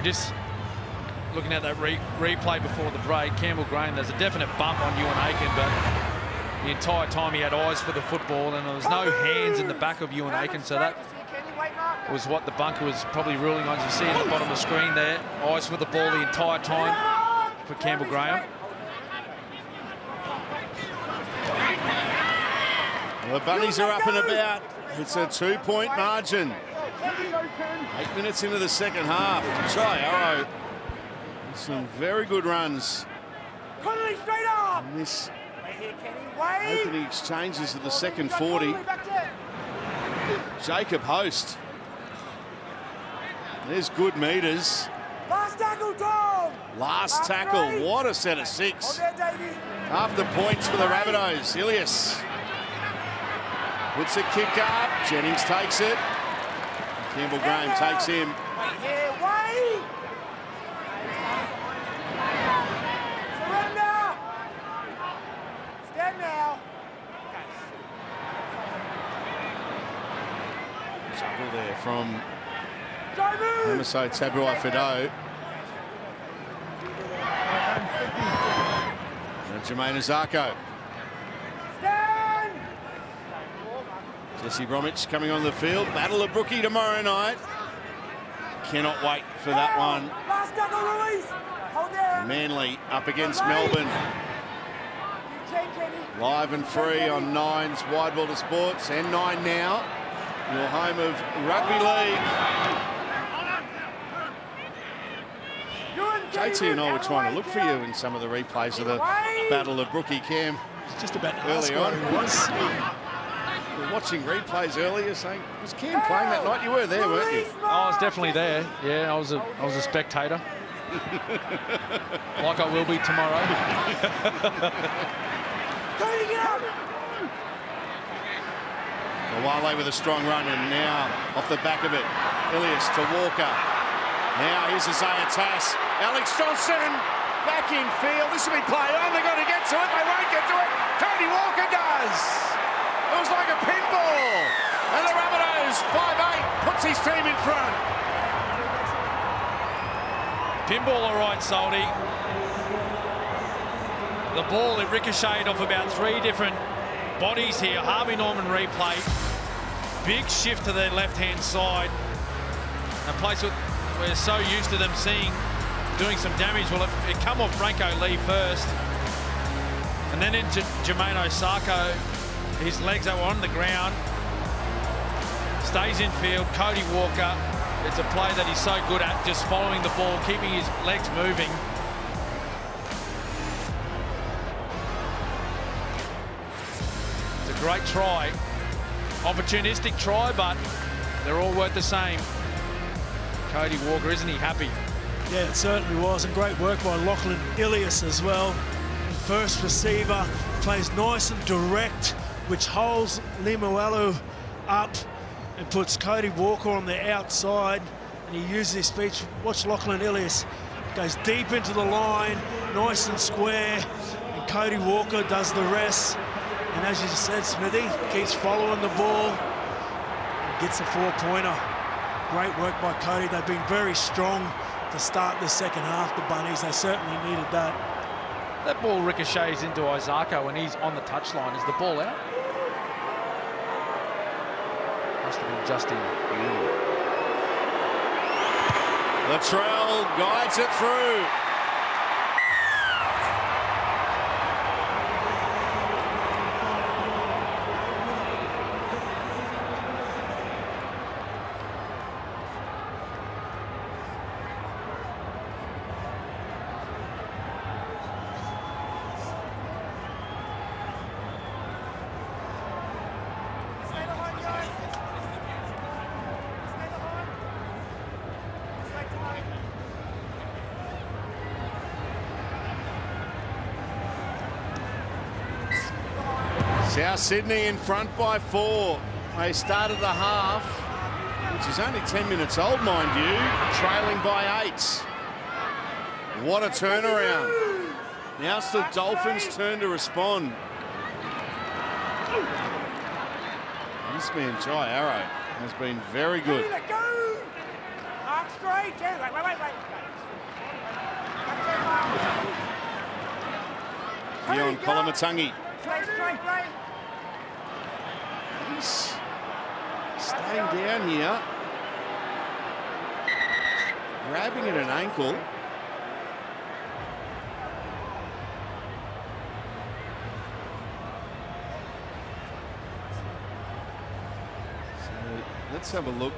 Just looking at that replay before the break, Campbell Graham, there's a definite bump on Ewan Aitken, but the entire time he had eyes for the football, and there was no hands in the back of Ewan Aitken, so that was what the bunker was probably ruling on. As you see in the bottom of the screen there, eyes for the ball the entire time for Campbell Graham. The Bunnies are up and about. It's a 2-point margin. 8 minutes into the second half. Try Arrow. Some very good runs. Connolly straight up. And this Wait here, Kenny. Wait. opening exchanges of the second 40. Jacob Host. There's good meters. Last tackle, Tom. Last tackle. What a set of 6. On there, Davey. Half the points for the Rabbitohs. Ilias puts a kick up. Jennings takes it. Campbell Graham takes him. Wait here, wait. Surrender. Stand now. Juggle there from Don't move. Hamiso Tabuai-Fidow. And Jermaine Azarko. Stand. Jesse Bromwich coming on the field. Battle of Brookie tomorrow night. Cannot wait for that one. Last tackle, Ruiz. Hold there. Manly up against Melbourne. 10, Kenny. Live and free on Nine's Wide World of Sports and Nine Now, your home of Rugby League. JT and I were trying to look for you in some of the replays of the Battle of Brookie, Cam. It's just about to Early ask on. where he was. We were watching replays earlier saying, was Cam playing that night? You were there, weren't you? I was definitely there. Yeah, I was a spectator. Like I will be tomorrow. Tony, get up. Wale with a strong run, and now off the back of it, Ilias to Walker. Now here's Isaiah Tass. Alex Johnson back in field. This will be play on. They're going to get to it. They won't get to it. Cody Walker does. It was like a pinball. And the Rabbitohs 5-8 puts his team in front. Pinball all right, Salty. The ball, it ricocheted off about 3 different bodies here. Harvey Norman replay. Big shift to their left-hand side. A place we're so used to them doing some damage. Well, it come off Branko Lee first. And then into Jermaine Osako. His legs that were on the ground. Stays in field. Cody Walker. It's a play that he's so good at, just following the ball, keeping his legs moving. It's a great try. Opportunistic try, but they're all worth the same. Cody Walker, isn't he happy? Yeah, it certainly was, and great work by Lachlan Ilias as well. First receiver, plays nice and direct, which holds Limuelu up and puts Cody Walker on the outside, and he uses his speech. Watch Lachlan Ilias, goes deep into the line, nice and square, and Cody Walker does the rest. And as you said, Smithy keeps following the ball and gets a 4-pointer. Great work by Cody. They've been very strong to start the second half, the Bunnies. They certainly needed that. That ball ricochets into Isako when he's on the touchline. Is the ball out? Must have been just in. Latrell guides it through. South Sydney in front by 4. They started the half, which is only 10 minutes old, mind you, trailing by 8. What a turnaround. Now it's the Dolphins' turn to respond. This man, Jai Arrow, has been very good. Dion Kolomatangi. He's staying down here, grabbing at an ankle. So let's have a look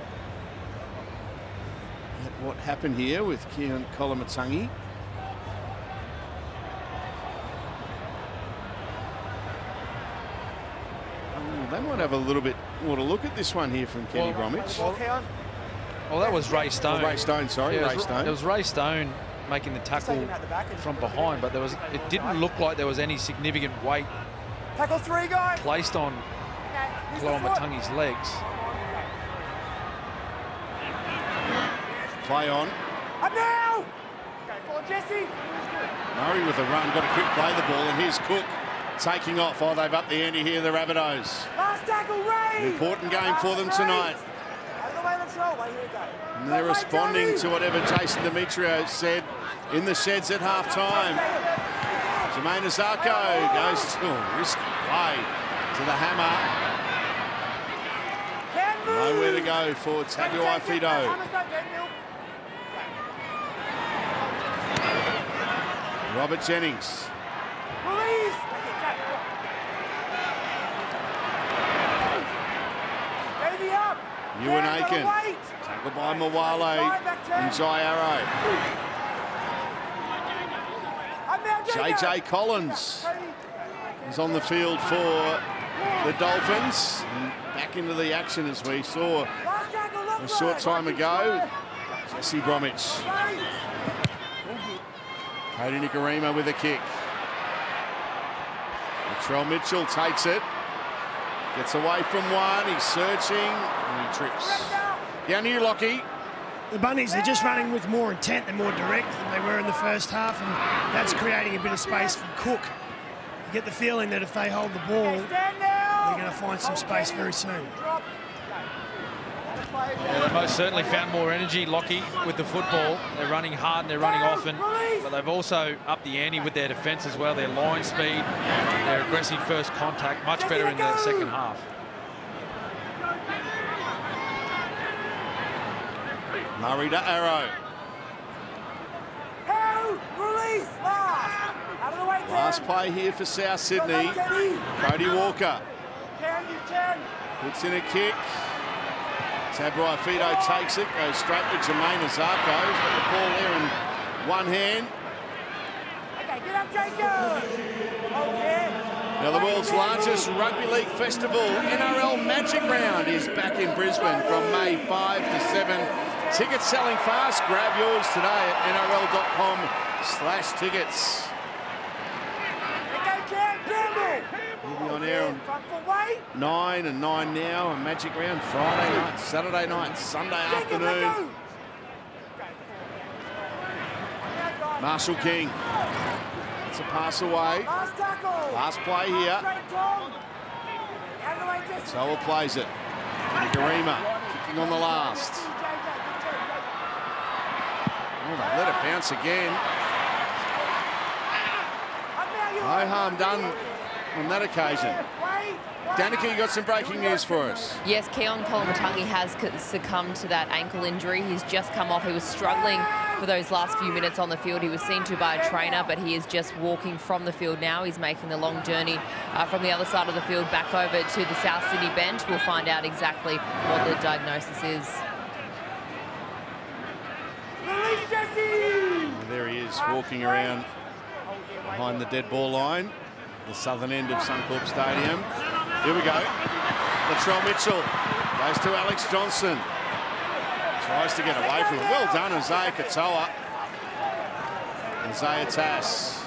at what happened here with Dion Kolomatangi. They might have a little bit more to look at this one here from Kenny Bromwich. Well, that was Ray Stone. Ray Stone, sorry, yeah, Ray Stone. It was Ray Stone making the tackle from behind, but it didn't look like there was any significant weight Tackle 3, guys. placed on Kolomatangi's legs. Play on. Up now! Go for Jesse. Murray with a run, got a quick play the ball, and here's Cook taking off. Oh, they've upped the ante here, the Rabbitohs. Last tackle, Ray. An important game for them tonight. And they're responding to whatever Jason Demetrio said in the sheds at half-time. Jermaine Isako goes to risky play to the hammer. Nowhere to go for Tabuai Fido. Robert Jennings. Ewan Aiken, tackled by Mawale and Jai Arrow. JJ Collins is on the field for the Dolphins. And back into the action as we saw a short time ago. Jesse Bromwich. Cody Nikorima with a kick. Latrell Mitchell takes it. Gets away from one, he's searching, and he trips. Down here, Lockie. The Bunnies, they're just running with more intent and more direct than they were in the first half, and that's creating a bit of space for Cook. You get the feeling that if they hold the ball, they're going to find some space very soon. Yeah, they most certainly found more energy, Lockie, with the football. They're running hard and they're running often, but they've also upped the ante with their defence as well. Their line speed, their aggressive first contact, much better in the second half. Murray to Arrow. Last play here for South Sydney. Cody Walker puts in a kick. Tabuai Fido takes it, goes straight to Jermaine Isako. He's got the ball there in one hand. Okay, get up, Jacob. Now the world's largest rugby league festival, NRL Magic Round, is back in Brisbane from May 5 to 7. Tickets selling fast. Grab yours today at nrl.com/tickets. We'll be on air on 9 and 9 now. A magic round Friday night, Saturday night, Sunday afternoon. Marshall King. It's a pass away. Last play here. Soa plays it. Nikarima kicking on the last. Oh, they let it bounce again. No harm done on that occasion. Danica, you got some breaking news for us. Yes, Keon Kolomatangi has succumbed to that ankle injury. He's just come off. He was struggling for those last few minutes on the field. He was seen to by a trainer, but he is just walking from the field now. He's making the long journey from the other side of the field back over to the South Sydney bench. We'll find out exactly what the diagnosis is. And there he is, walking around behind the dead ball line, the southern end of Suncorp Stadium. Here we go. Latrell Mitchell goes to Alex Johnson. Tries to get away from him. Well done, Isaiah Katoa. Isaiah Tass.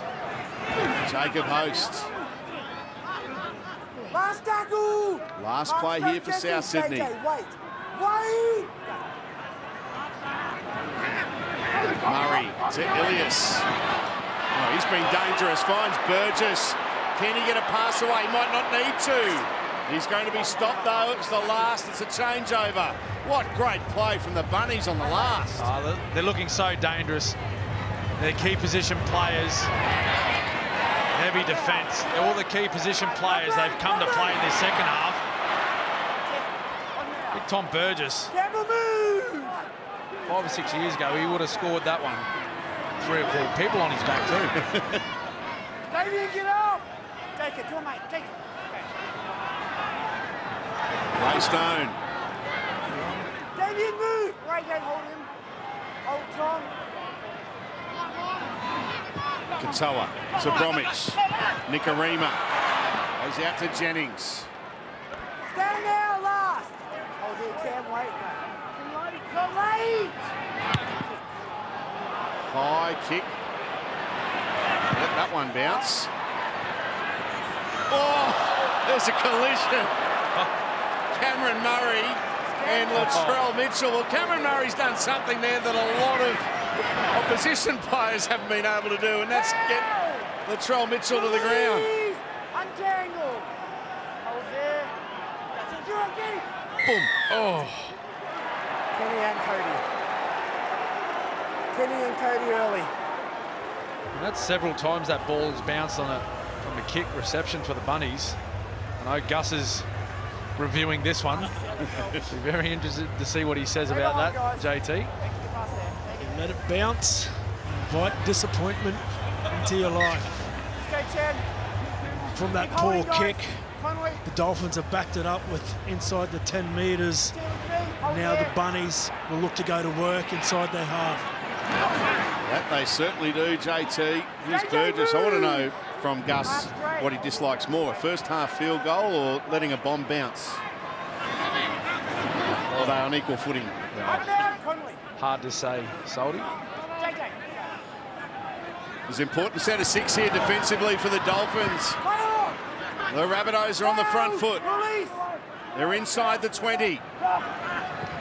Jacob Host. Last play here for South Sydney. Murray to Ilias. Oh, he's been dangerous. Finds Burgess. Can he get a pass away? He might not need to. He's going to be stopped though. It's the last. It's a changeover. What great play from the Bunnies on the last. Oh, they're looking so dangerous. They're key position players. Heavy defence. They're all the key position players. They've come to play in this second half. Big Tom Burgess. 5 or 6 years ago, he would have scored that one. 3 or 4 people on his back too. David, get up! Take it, come on, mate, take it. Ray Stone. David, move! Ray, don't hold him. Hold Tom. Katoa to Bromwich. Nikarima goes out to Jennings. Stand now, last. Hold here, Cam, wait. Go late! High kick. Let that one bounce. Oh, there's a collision. Cameron Murray and Latrell Mitchell. Well, Cameron Murray's done something there that a lot of opposition players haven't been able to do, and that's get Latrell Mitchell to the ground. Untangle. Hold there. Boom. Oh. Kenny and Cody early. And that's several times that ball has bounced on it from the kick reception for the Bunnies. I know Gus is reviewing this one. Be very interested to see what he says about that, JT. Let it bounce, invite disappointment into your life. From that poor kick, the Dolphins have backed it up with inside the 10 metres. Now the Bunnies will look to go to work inside their half. That they certainly do, JT. Here's Burgess. I want to know from Gus what he dislikes more, a first half field goal or letting a bomb bounce? Or are they on equal footing? Hard to say, Salty. It's important set of 6 here defensively for the Dolphins. The Rabbitohs are on the front foot. They're inside the 20.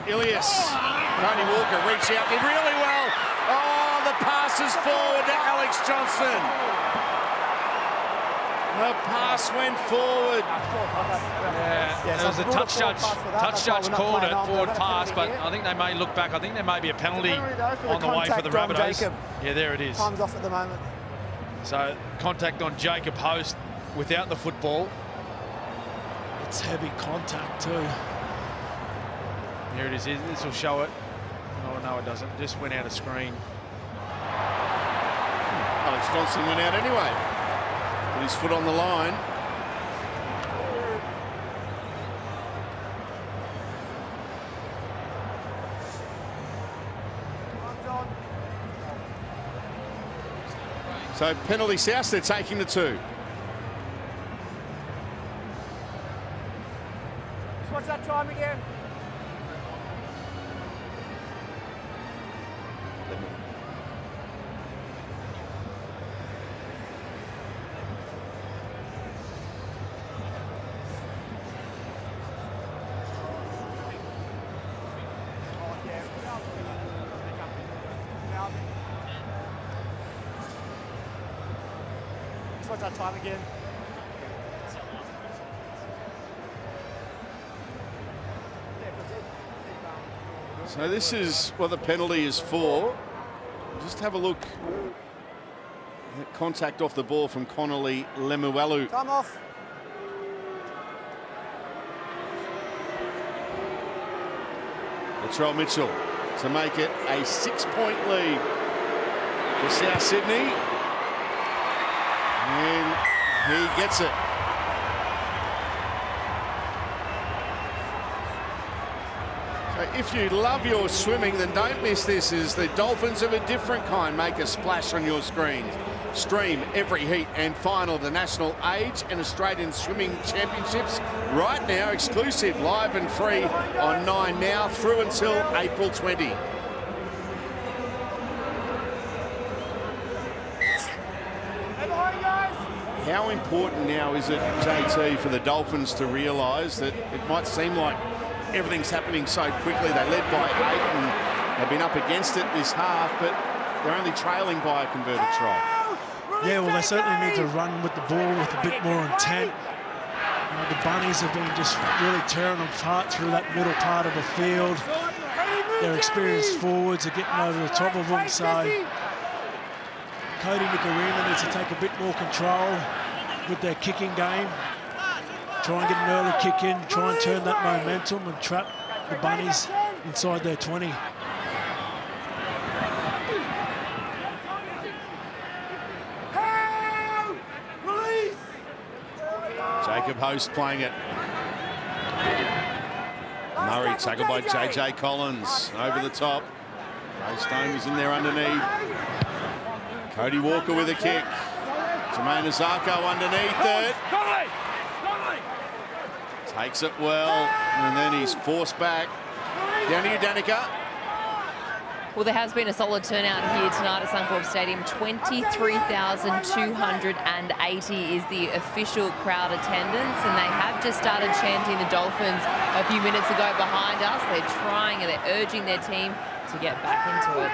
Ilias, Tony Walker reached out, did really well. Oh, the pass is forward to Alex Johnson. The pass went forward. Yeah, there was a touch judge called it forward pass, but I think they may look back. I think there may be a penalty on the way for the Rabbitohs. Yeah, there it is. Time's off at the moment. So contact on Jacob Host without the football. It's heavy contact too. Here it is. This will show it. Oh, no, it doesn't. Just went out of screen. Alex Johnson went out anyway. Put his foot on the line. So penalty South, they're taking the 2. What's that time again? What's that time again? So this is what the penalty is for. Just have a look at contact off the ball from Connolly Lemuelu. Time off. Latrell Mitchell to make it a 6-point lead for South Sydney. And he gets it. So if you love your swimming, then don't miss this, as the Dolphins of a different kind make a splash on your screens. Stream every heat and final of the National Age and Australian Swimming Championships right now, exclusive, live and free on 9 Now through until April 20. How important now is it, JT, for the Dolphins to realise that it might seem like everything's happening so quickly? They led by 8 and they've been up against it this half, but they're only trailing by a converted try. Yeah, well, they certainly need to run with the ball with a bit more intent. The Bunnies have been just really tearing them apart through that middle part of the field. Their experienced forwards are getting over the top of them, so Cody Nikorima needs to take a bit more control with their kicking game. Try and get an early kick in, try and turn that momentum and trap the Bunnies inside their 20. Jacob Host playing it. Murray tackled by JJ Collins over the top. Ray Stone was in there underneath. Cody Walker with a kick. Jermaine Azarko underneath it. Takes it well, and then he's forced back. Down to you, Danica. Well, there has been a solid turnout here tonight at Suncorp Stadium. 23,280 is the official crowd attendance, and they have just started chanting the Dolphins a few minutes ago behind us. They're trying and they're urging their team to get back into it.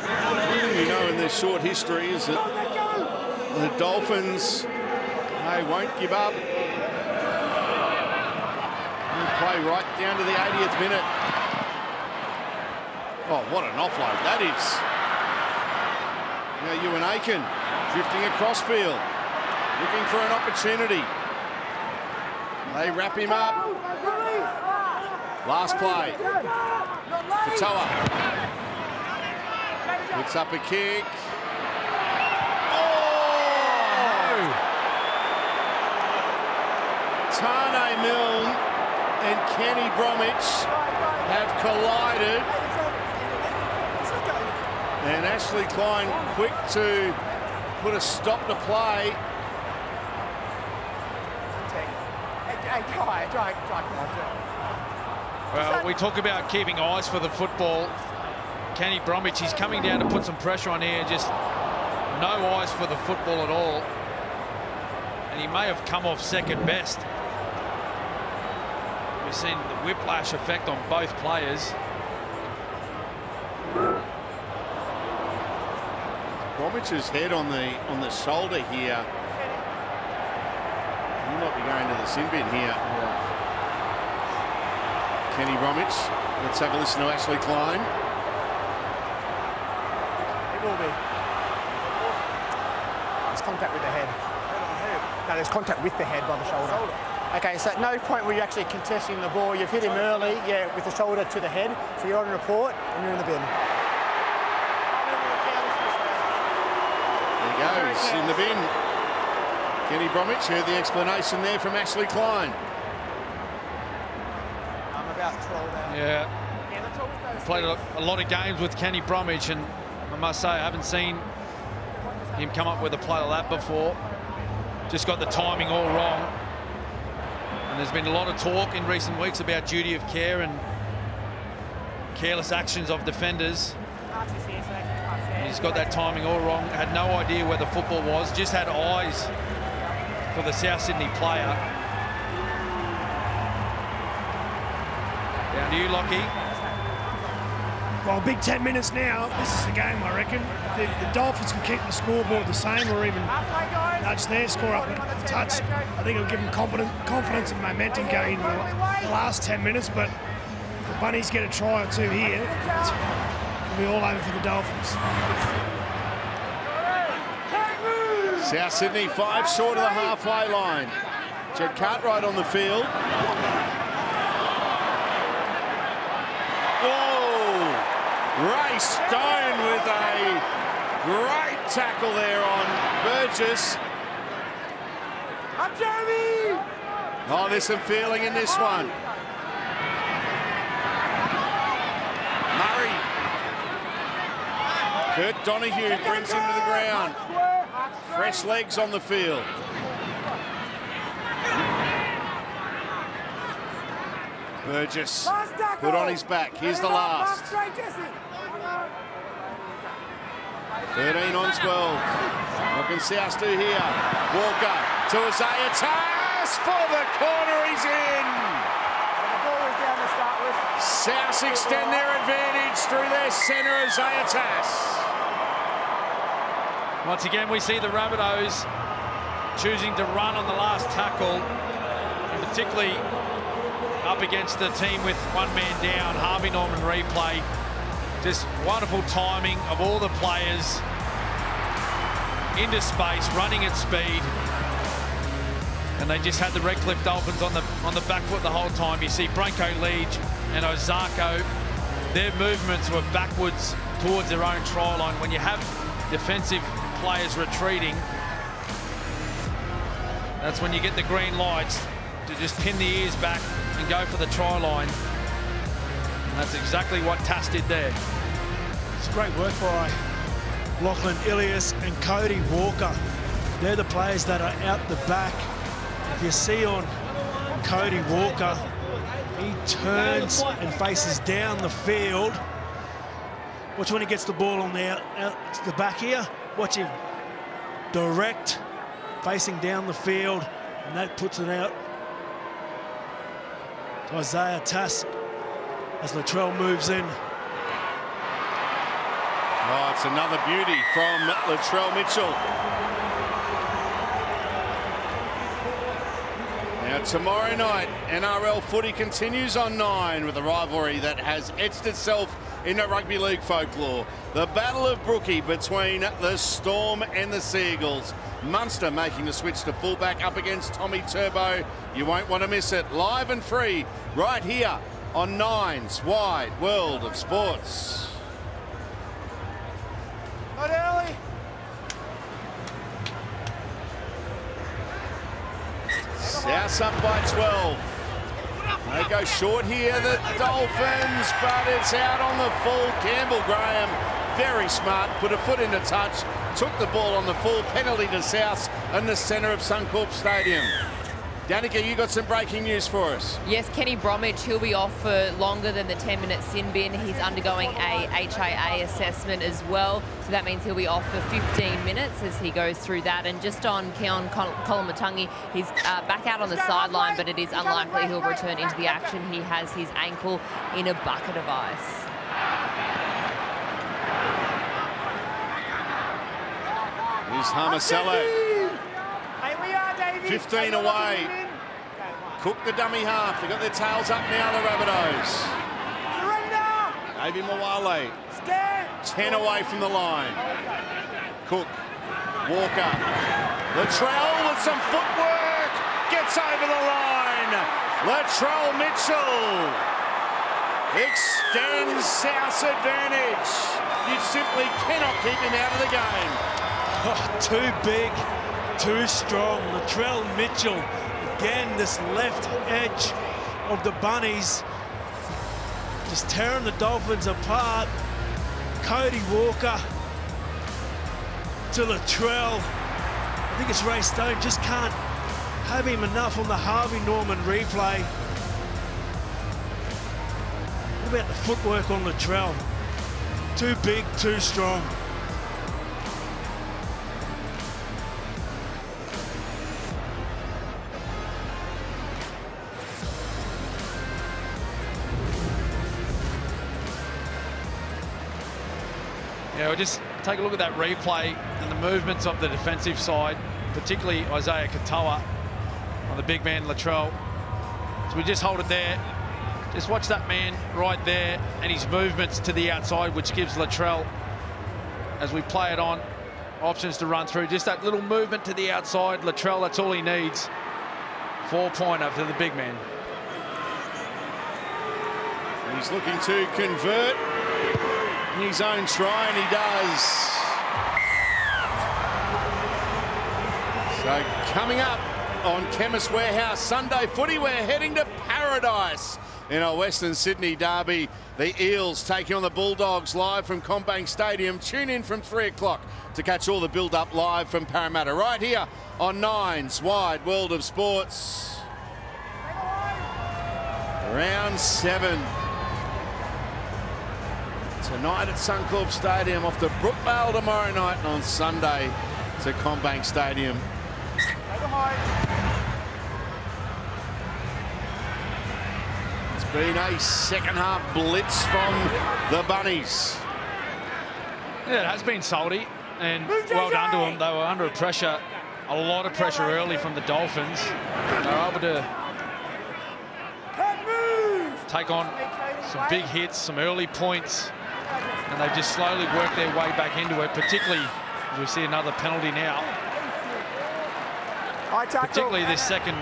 One thing we know in their short history is that the Dolphins, they won't give up. Play right down to the 80th minute. Oh, what an offload that is. Now Ewan Aiken drifting across field, looking for an opportunity. They wrap him up. Last play. Katoa puts up a kick. Oh, no. Tane Milne and Kenny Bromwich have collided. And Ashley Klein quick to put a stop to play. Well, we talk about keeping eyes for the football. Kenny Bromwich, he's coming down to put some pressure on here, just no eyes for the football at all. And he may have come off second best. We've seen the whiplash effect on both players. Bromwich's head on the shoulder here. He might be going to the sin bin here. Yeah. Kenny Bromwich. Let's have a listen to Ashley Klein. It will be. There's contact with the head. No, there's contact with the head by the shoulder. Okay, so at no point were you actually contesting the ball. You've hit him early, yeah, with the shoulder to the head. So you're on report and you're in the bin. There he goes, in the bin. Kenny Bromwich, heard the explanation there from Ashley Klein. I'm about 12 out. Yeah. Played a lot of games with Kenny Bromwich, and I must say I haven't seen him come up with a play like that before. Just got the timing all wrong. And there's been a lot of talk in recent weeks about duty of care and careless actions of defenders. He's got that timing all wrong. Had no idea where the football was. Just had eyes for the South Sydney player. Down to you, Lockie. Well, big 10 minutes now. This is the game, I reckon. If the Dolphins can keep the scoreboard the same or even nudge their score up a touch, I think it'll give them confidence and momentum going into the last 10 minutes. But if the Bunnies get a try or two here, it'll be all over for the Dolphins. South Sydney 5 short of the halfway line. Jed Cartwright on the field. Ray Stone with a great tackle there on Burgess. Up, Jeremy! Oh, there's some feeling in this one. Murray. Kurt Donahue brings him to the ground. Fresh legs on the field. Burgess put on his back. Here's the last. 13 on 12. What can South do here? Walker to Isaiah Tass for the corner. He's in. South extend their advantage through their centre, Isaiah Tass. Once again, we see the Rabbitohs choosing to run on the last tackle, and particularly up against the team with one man down. Harvey Norman replay. Just wonderful timing of all the players into space, running at speed. And they just had the Redcliffe Dolphins on the back foot the whole time. You see Branko Leach and Ozako, their movements were backwards towards their own try line. When you have defensive players retreating, that's when you get the green lights to just pin the ears back and go for the try line. And that's exactly what Tass did there. It's great work by Lachlan Ilias and Cody Walker. They're the players that are out the back. If you see on Cody Walker, he turns and faces down the field. Watch when he gets the ball on the out the back here. Watch him direct, facing down the field, and that puts it out to Isaiah Tass as Latrell moves in. Oh, it's another beauty from Latrell Mitchell. Now tomorrow night, NRL footy continues on 9 with a rivalry that has etched itself into rugby league folklore. The Battle of Brookie between the Storm and the Seagulls. Munster making the switch to fullback up against Tommy Turbo. You won't want to miss it. Live and free right here on 9's Wide World of Sports. Not early. South up by 12. They go short here, the Dolphins, but it's out on the full. Campbell Graham, very smart, put a foot into touch, took the ball on the full. Penalty to South in the centre of Suncorp Stadium. Danica, you got some breaking news for us. Yes, Kenny Bromwich, he'll be off for longer than the 10-minute sin bin. He's undergoing a HIA assessment as well, so that means he'll be off for 15 minutes as he goes through that. And just on Keon Kolomatangi, he's back out on the sideline, but it is unlikely he'll return into the action. He has his ankle in a bucket of ice. Here's Hamasello. 15 away. Cook the dummy half. They've got their tails up now, the Rabbitohs. Avi Mawale. 10 away from the line. Cook. Walker. Latrell with some footwork. Gets over the line. Latrell Mitchell extends South's advantage. You simply cannot keep him out of the game. Oh, too big, too strong. Latrell Mitchell, again, this left edge of the Bunnies, just tearing the Dolphins apart. Cody Walker to Latrell. I think it's Ray Stone, just can't have him enough on the Harvey Norman replay. What about the footwork on Latrell? Too big, too strong. Yeah, we'll just take a look at that replay and the movements of the defensive side, particularly Isaiah Katoa on the big man Latrell. So we just hold it there. Just watch that man right there and his movements to the outside, which gives Latrell, as we play it on, options to run through. Just that little movement to the outside. Latrell, that's all he needs. 4-pointer to the big man. He's looking to convert his own try, and he does. So coming up on Chemist Warehouse Sunday Footy, we're heading to Paradise in our Western Sydney derby. The Eels taking on the Bulldogs live from CommBank Stadium. Tune in from 3 o'clock to catch all the build-up live from Parramatta right here on Nine's Wide World of Sports. Round 7. Tonight at Suncorp Stadium, off to Brookvale tomorrow night, and on Sunday to CommBank Stadium. It's been a second half blitz from the Bunnies. Yeah, it has been salty, and well done to them. They were under pressure, a lot of pressure early from the Dolphins. They were able to take on some big hits, some early points, and they've just slowly worked their way back into it, particularly as we see another penalty now. Particularly this second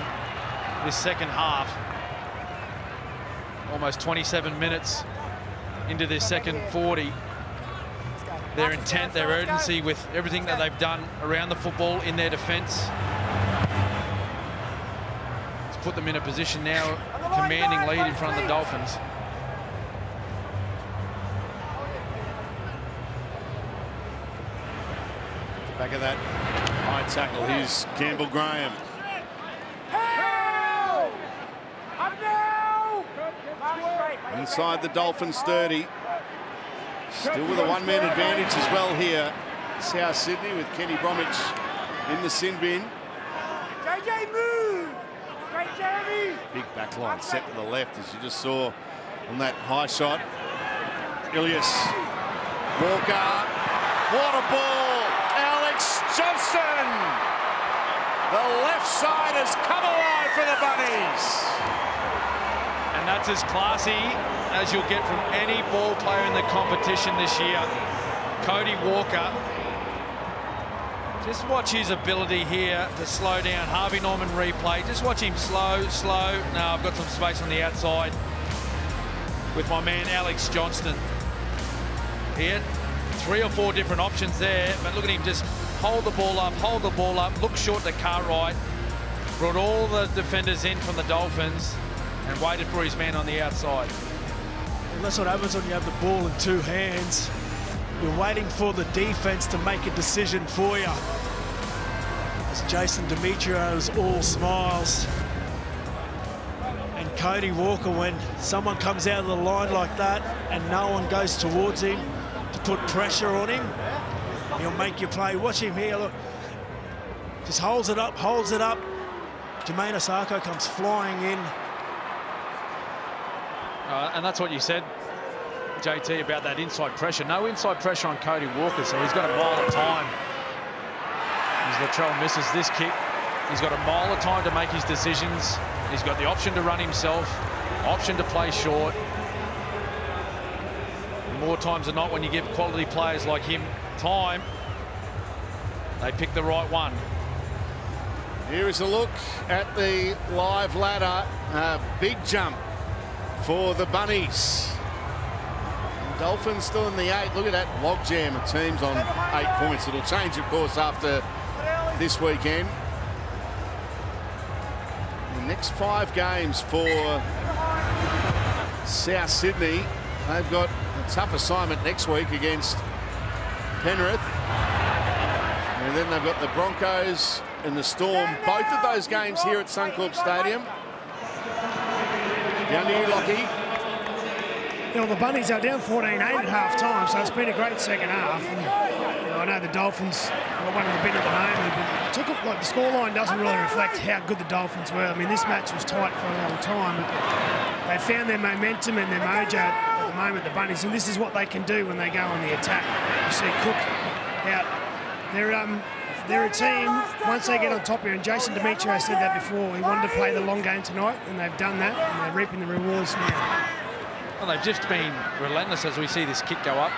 half. Almost 27 minutes into this second 40. Their intent, their urgency with everything that they've done around the football in their defence. It's put them in a position now, commanding lead in front of the Dolphins. Back of that high tackle, here's Campbell Graham. Inside the Dolphins 30. Still with a one-man advantage as well here. South Sydney with Kenny Bromwich in the sin bin. JJ, move! Great, Jeremy! Big back line set to the left, as you just saw on that high shot. Ilias Walker. What a ball! Alex Johnston! The left side has come alive for the Bunnies. And that's as classy as you'll get from any ball player in the competition this year. Cody Walker. Just watch his ability here to slow down. Harvey Norman replay. Just watch him slow. Now I've got some space on the outside with my man Alex Johnston. He had 3 or 4 different options there, but look at him just hold the ball up, look short to Cartwright, brought all the defenders in from the Dolphins and waited for his man on the outside. And that's what happens when you have the ball in 2 hands. You're waiting for the defense to make a decision for you. As Jason Demetrio's all smiles. And Cody Walker, when someone comes out of the line like that and no one goes towards him to put pressure on him, he'll make you play. Watch him here, look. Just holds it up. Jermaine Osako comes flying in. And that's what you said, JT, about that inside pressure. No inside pressure on Cody Walker, so he's got a mile of time. As Latrell misses this kick, he's got a mile of time to make his decisions. He's got the option to run himself, option to play short. And more times than not, when you give quality players like him time, they pick the right one. Here is a look at the live ladder. Big jump for the Bunnies. Dolphins still in the 8. Look at that logjam of teams on 8 points. It'll change, of course, after this weekend. The next 5 games for South Sydney. They've got a tough assignment next week against Penrith. And then they've got the Broncos and the Storm. Both of those games here at Suncorp Stadium. Down to you, Lockie. You know, the Bunnies are down 14-8 at half-time, so it's been a great second half. And, you know, I know the Dolphins got one of the bit at the moment, but the scoreline doesn't really reflect how good the Dolphins were. I mean, this match was tight for a long time. But they found their momentum and their mojo at the moment, the Bunnies, and this is what they can do when they go on the attack. You see Cook out. They're a team, once they get on top here, and Jason Demetrio said that before, he wanted to play the long game tonight, and they've done that, and they're reaping the rewards now. Well, they've just been relentless as we see this kick go up.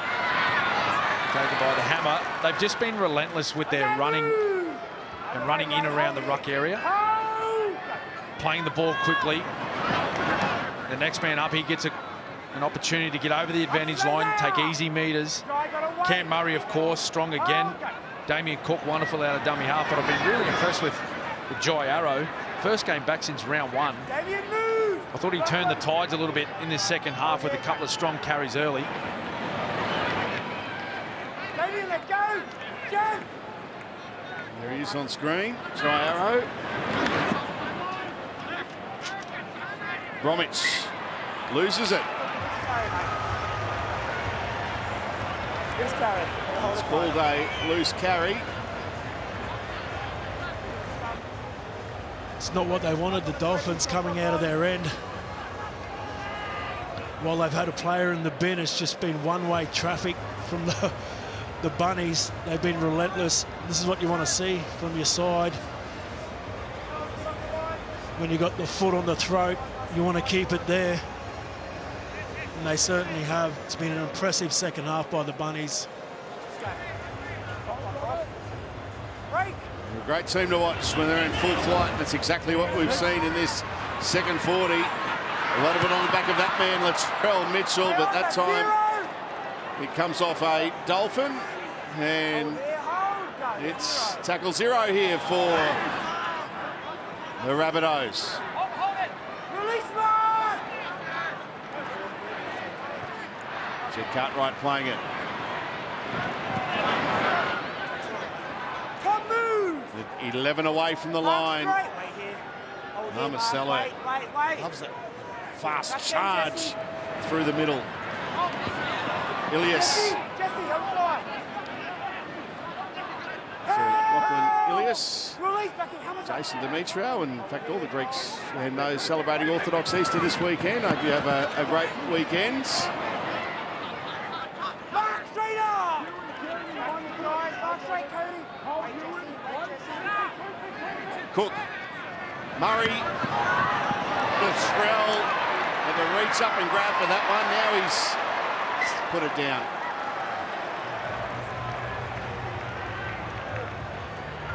Taken by the Hammer. They've just been relentless with their running and running in around the ruck area. Playing the ball quickly. The next man up, he gets an opportunity to get over the advantage line, take easy meters. Cam Murray, of course, strong again. Damien Cook, wonderful out of dummy half, but I've been really impressed with Jai Arrow. First game back since round 1. I thought he turned the tides a little bit in this second half with a couple of strong carries early. There he is on screen, Jai Arrow. Bromwich loses it. It's called a loose carry. It's not what they wanted, the Dolphins coming out of their end. While they've had a player in the bin, it's just been one-way traffic from the Bunnies. They've been relentless. This is what you want to see from your side. When you got the foot on the throat, you want to keep it there. And they certainly have. It's been an impressive second half by the Bunnies. A great team to watch when they're in full flight. That's exactly what we've seen in this second 40. A lot of it on the back of that man, Latrell Mitchell, but that time it comes off a Dolphin, and it's tackle 0 here for the Rabbitohs. Jed Cartwright playing it. 11 away from the line. Marcelo loves it. Fast charge through the middle. Ilias. Lachlan Ilias. Jason Demetrio, and in fact all the Greeks and those celebrating Orthodox Easter this weekend. I hope you have a great weekend. Cook, Murray, Latrell, and the reach up and grab for that one. Now he's put it down.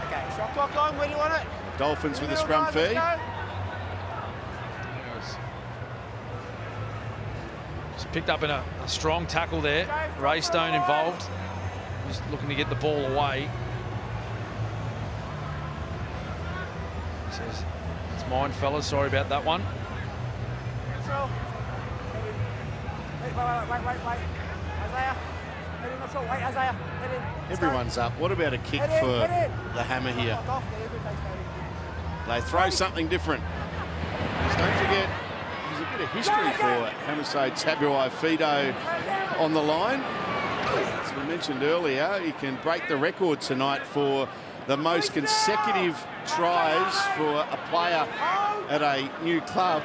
Okay, shot clock on. Where do you want it? Dolphins with a scrum fee. Just picked up in a strong tackle there. Raystone involved. Just looking to get the ball away. Says, it's mine, fellas. Sorry about that one. Isaiah. Everyone's up. What about a kick for the Hammer here? They throw something different. Just don't forget, there's a bit of history for Hammerside Tabuai Fido on the line. As we mentioned earlier, he can break the record tonight for the most consecutive tries for a player at a new club.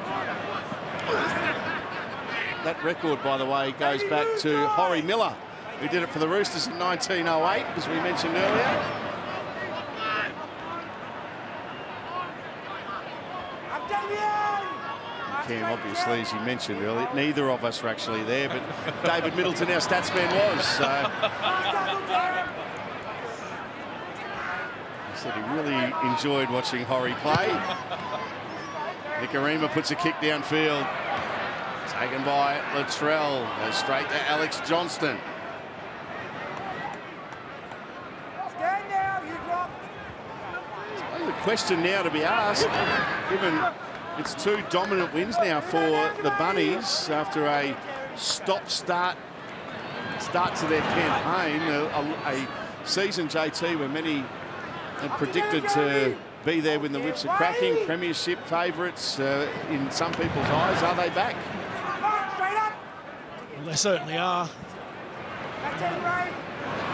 That record, by the way, goes back to Horry Miller, who did it for the Roosters in 1908, as we mentioned earlier. Cam, obviously, as you mentioned earlier, neither of us were actually there, but David Middleton, our stats man, was. So he said he really enjoyed watching Horry play. Nicarima puts a kick downfield. Taken by Latrell. Goes straight to Alex Johnston. Stand now, you drop. The question now to be asked, given it's 2 dominant wins now for the Bunnies after a stop-start to their campaign, a season, JT, where many had predicted to be there when the whips are cracking, premiership favourites in some people's eyes. Are they back? Well, they certainly are.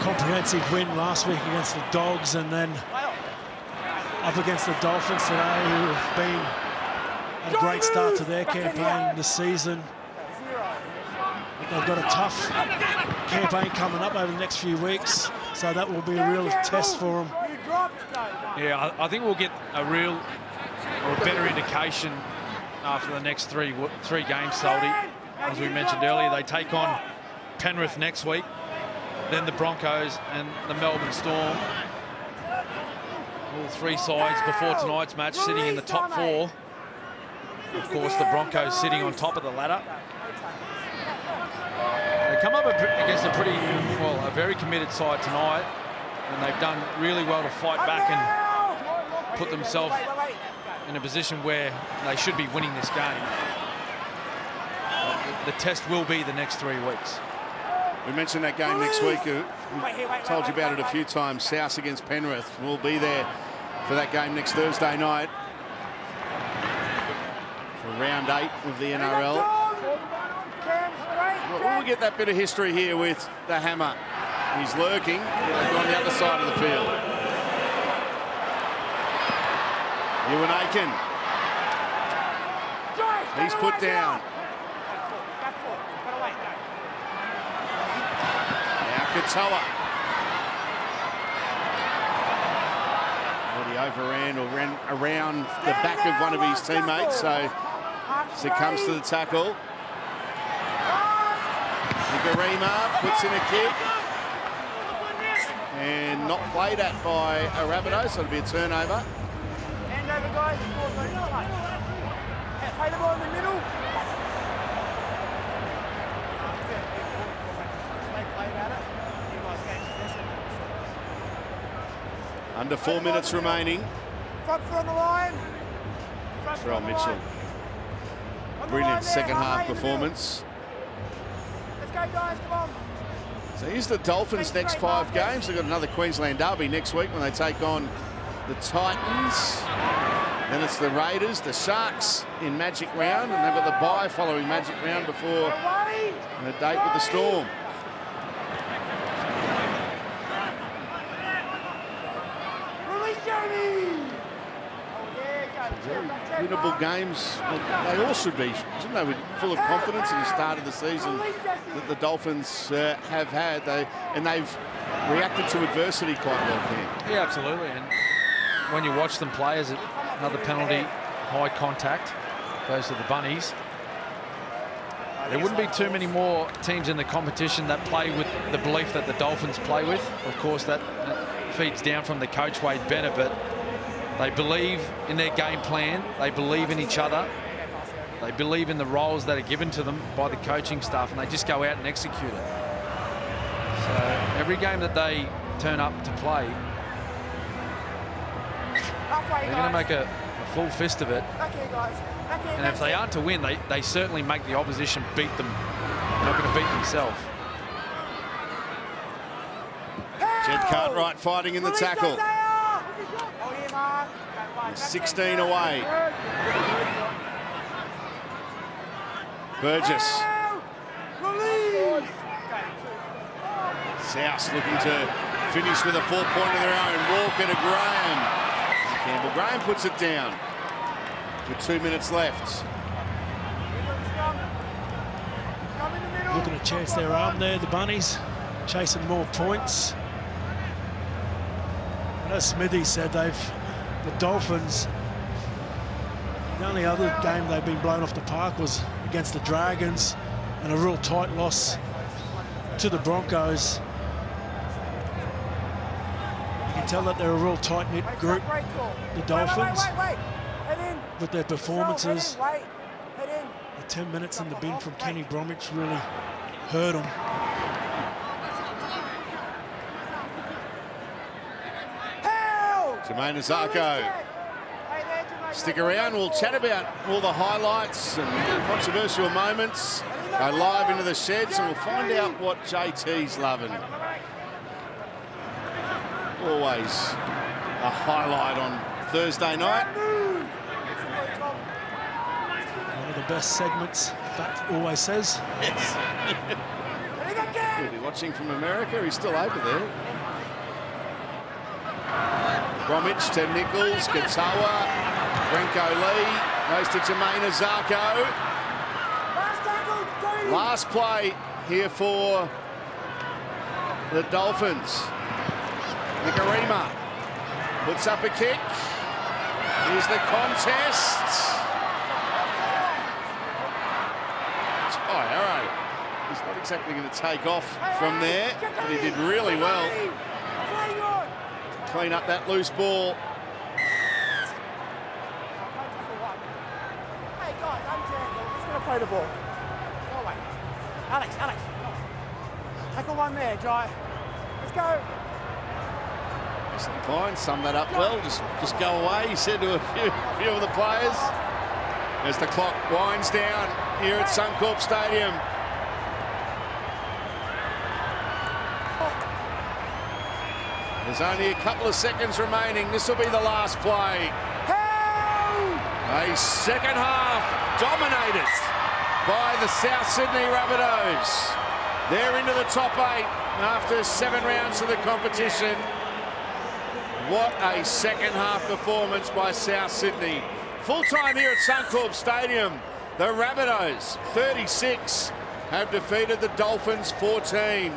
Comprehensive win last week against the Dogs, and then up against the Dolphins today, who have been had a great start to their campaign this season. They've got a tough campaign coming up over the next few weeks, so that will be a real test for them. Yeah, I think we'll get a real or a better indication after the next three games, Salty. As we mentioned earlier, they take on Penrith next week, then the Broncos and the Melbourne Storm. All three sides before tonight's match sitting in the top 4. Of course, the Broncos sitting on top of the ladder. They come up against a very committed side tonight, and they've done really well to fight back and put themselves in a position where they should be winning this game. The test will be the next 3 weeks. We mentioned that game next week. We told you about it a few times. South against Penrith. We'll be there for that game next Thursday night for round 8 of the NRL. We'll get that bit of history here with the Hammer. He's lurking. He's on the other side of the field. Ewan Aiken. He's put down. Now Katoa. Well, he overran or ran around the back of one of his teammates, so succumbs to the tackle. Nigarima puts in a kick. And not played at by a Rabbitohs, so it'll be a turnover. Hand over, guys. The ball's not in touch. Play the ball in the middle. Under 4 minutes remaining. Front foot on the line. Terrell Mitchell. Brilliant second half performance. Let's go, guys. Come on. So here's the Dolphins' next 5 games. They've got another Queensland derby next week when they take on the Titans. Then it's the Raiders, the Sharks in Magic Round, and they've got the bye following Magic Round before a date with the Storm. Very winnable games. Well, they all should be, shouldn't they? Full of confidence at the start of the season that the Dolphins have had. They've reacted to adversity quite well, Ken. Yeah, absolutely. And when you watch them play, as another penalty, high contact, goes to the Bunnies. There wouldn't be too many more teams in the competition that play with the belief that the Dolphins play with. Of course, that feeds down from the coach, Wade Bennett, but they believe in their game plan. They believe in each other. They believe in the roles that are given to them by the coaching staff, and they just go out and execute it. So every game that they turn up to play, they're going to make a full fist of it. And if they aren't to win, they certainly make the opposition beat them. They're not going to beat themselves. Jed Cartwright fighting in the tackle. 16 away. Burgess. South looking to finish with a 4-point of their own. Walker to Graham. Campbell Graham puts it down with 2 minutes left. Looking to chance their arm there, the Bunnies, chasing more points. And as Smithy said, the Dolphins, the only other game they've been blown off the park was against the Dragons, and a real tight loss to the Broncos. You can tell that they're a real tight-knit group, the Dolphins, with their performances. The 10 minutes in the bin from Kenny Bromwich really hurt them. Jermaine Azarko. Stick around, we'll chat about all the highlights and controversial moments. Go live into the sheds and we'll find out what JT's loving. Always a highlight on Thursday night. One of the best segments, Fact always says. Yes. We'll be watching from America, he's still over there. Bromwich, Tim Nichols, Katoa, Brenko Lee, Goes to Jermaine Azarko. Last play here for the Dolphins. Nicarima puts up a kick. Here's the contest. Oh, Arrow. He's not exactly going to take off from there, but he did really well to clean up that loose ball. Hey guys, I'm just going to play the ball. Go away. Alex. Tackle one there, Jai. Let's go. Wesley Klein summed that up well. Just go away, he said to a few of the players. As the clock winds down here at Suncorp Stadium. There's only a couple of seconds remaining. This will be the last play. A second half dominated by the South Sydney Rabbitohs. They're into the top 8 after 7 rounds of the competition. What a second half performance by South Sydney. Full time here at Suncorp Stadium. The Rabbitohs, 36, have defeated the Dolphins, 14.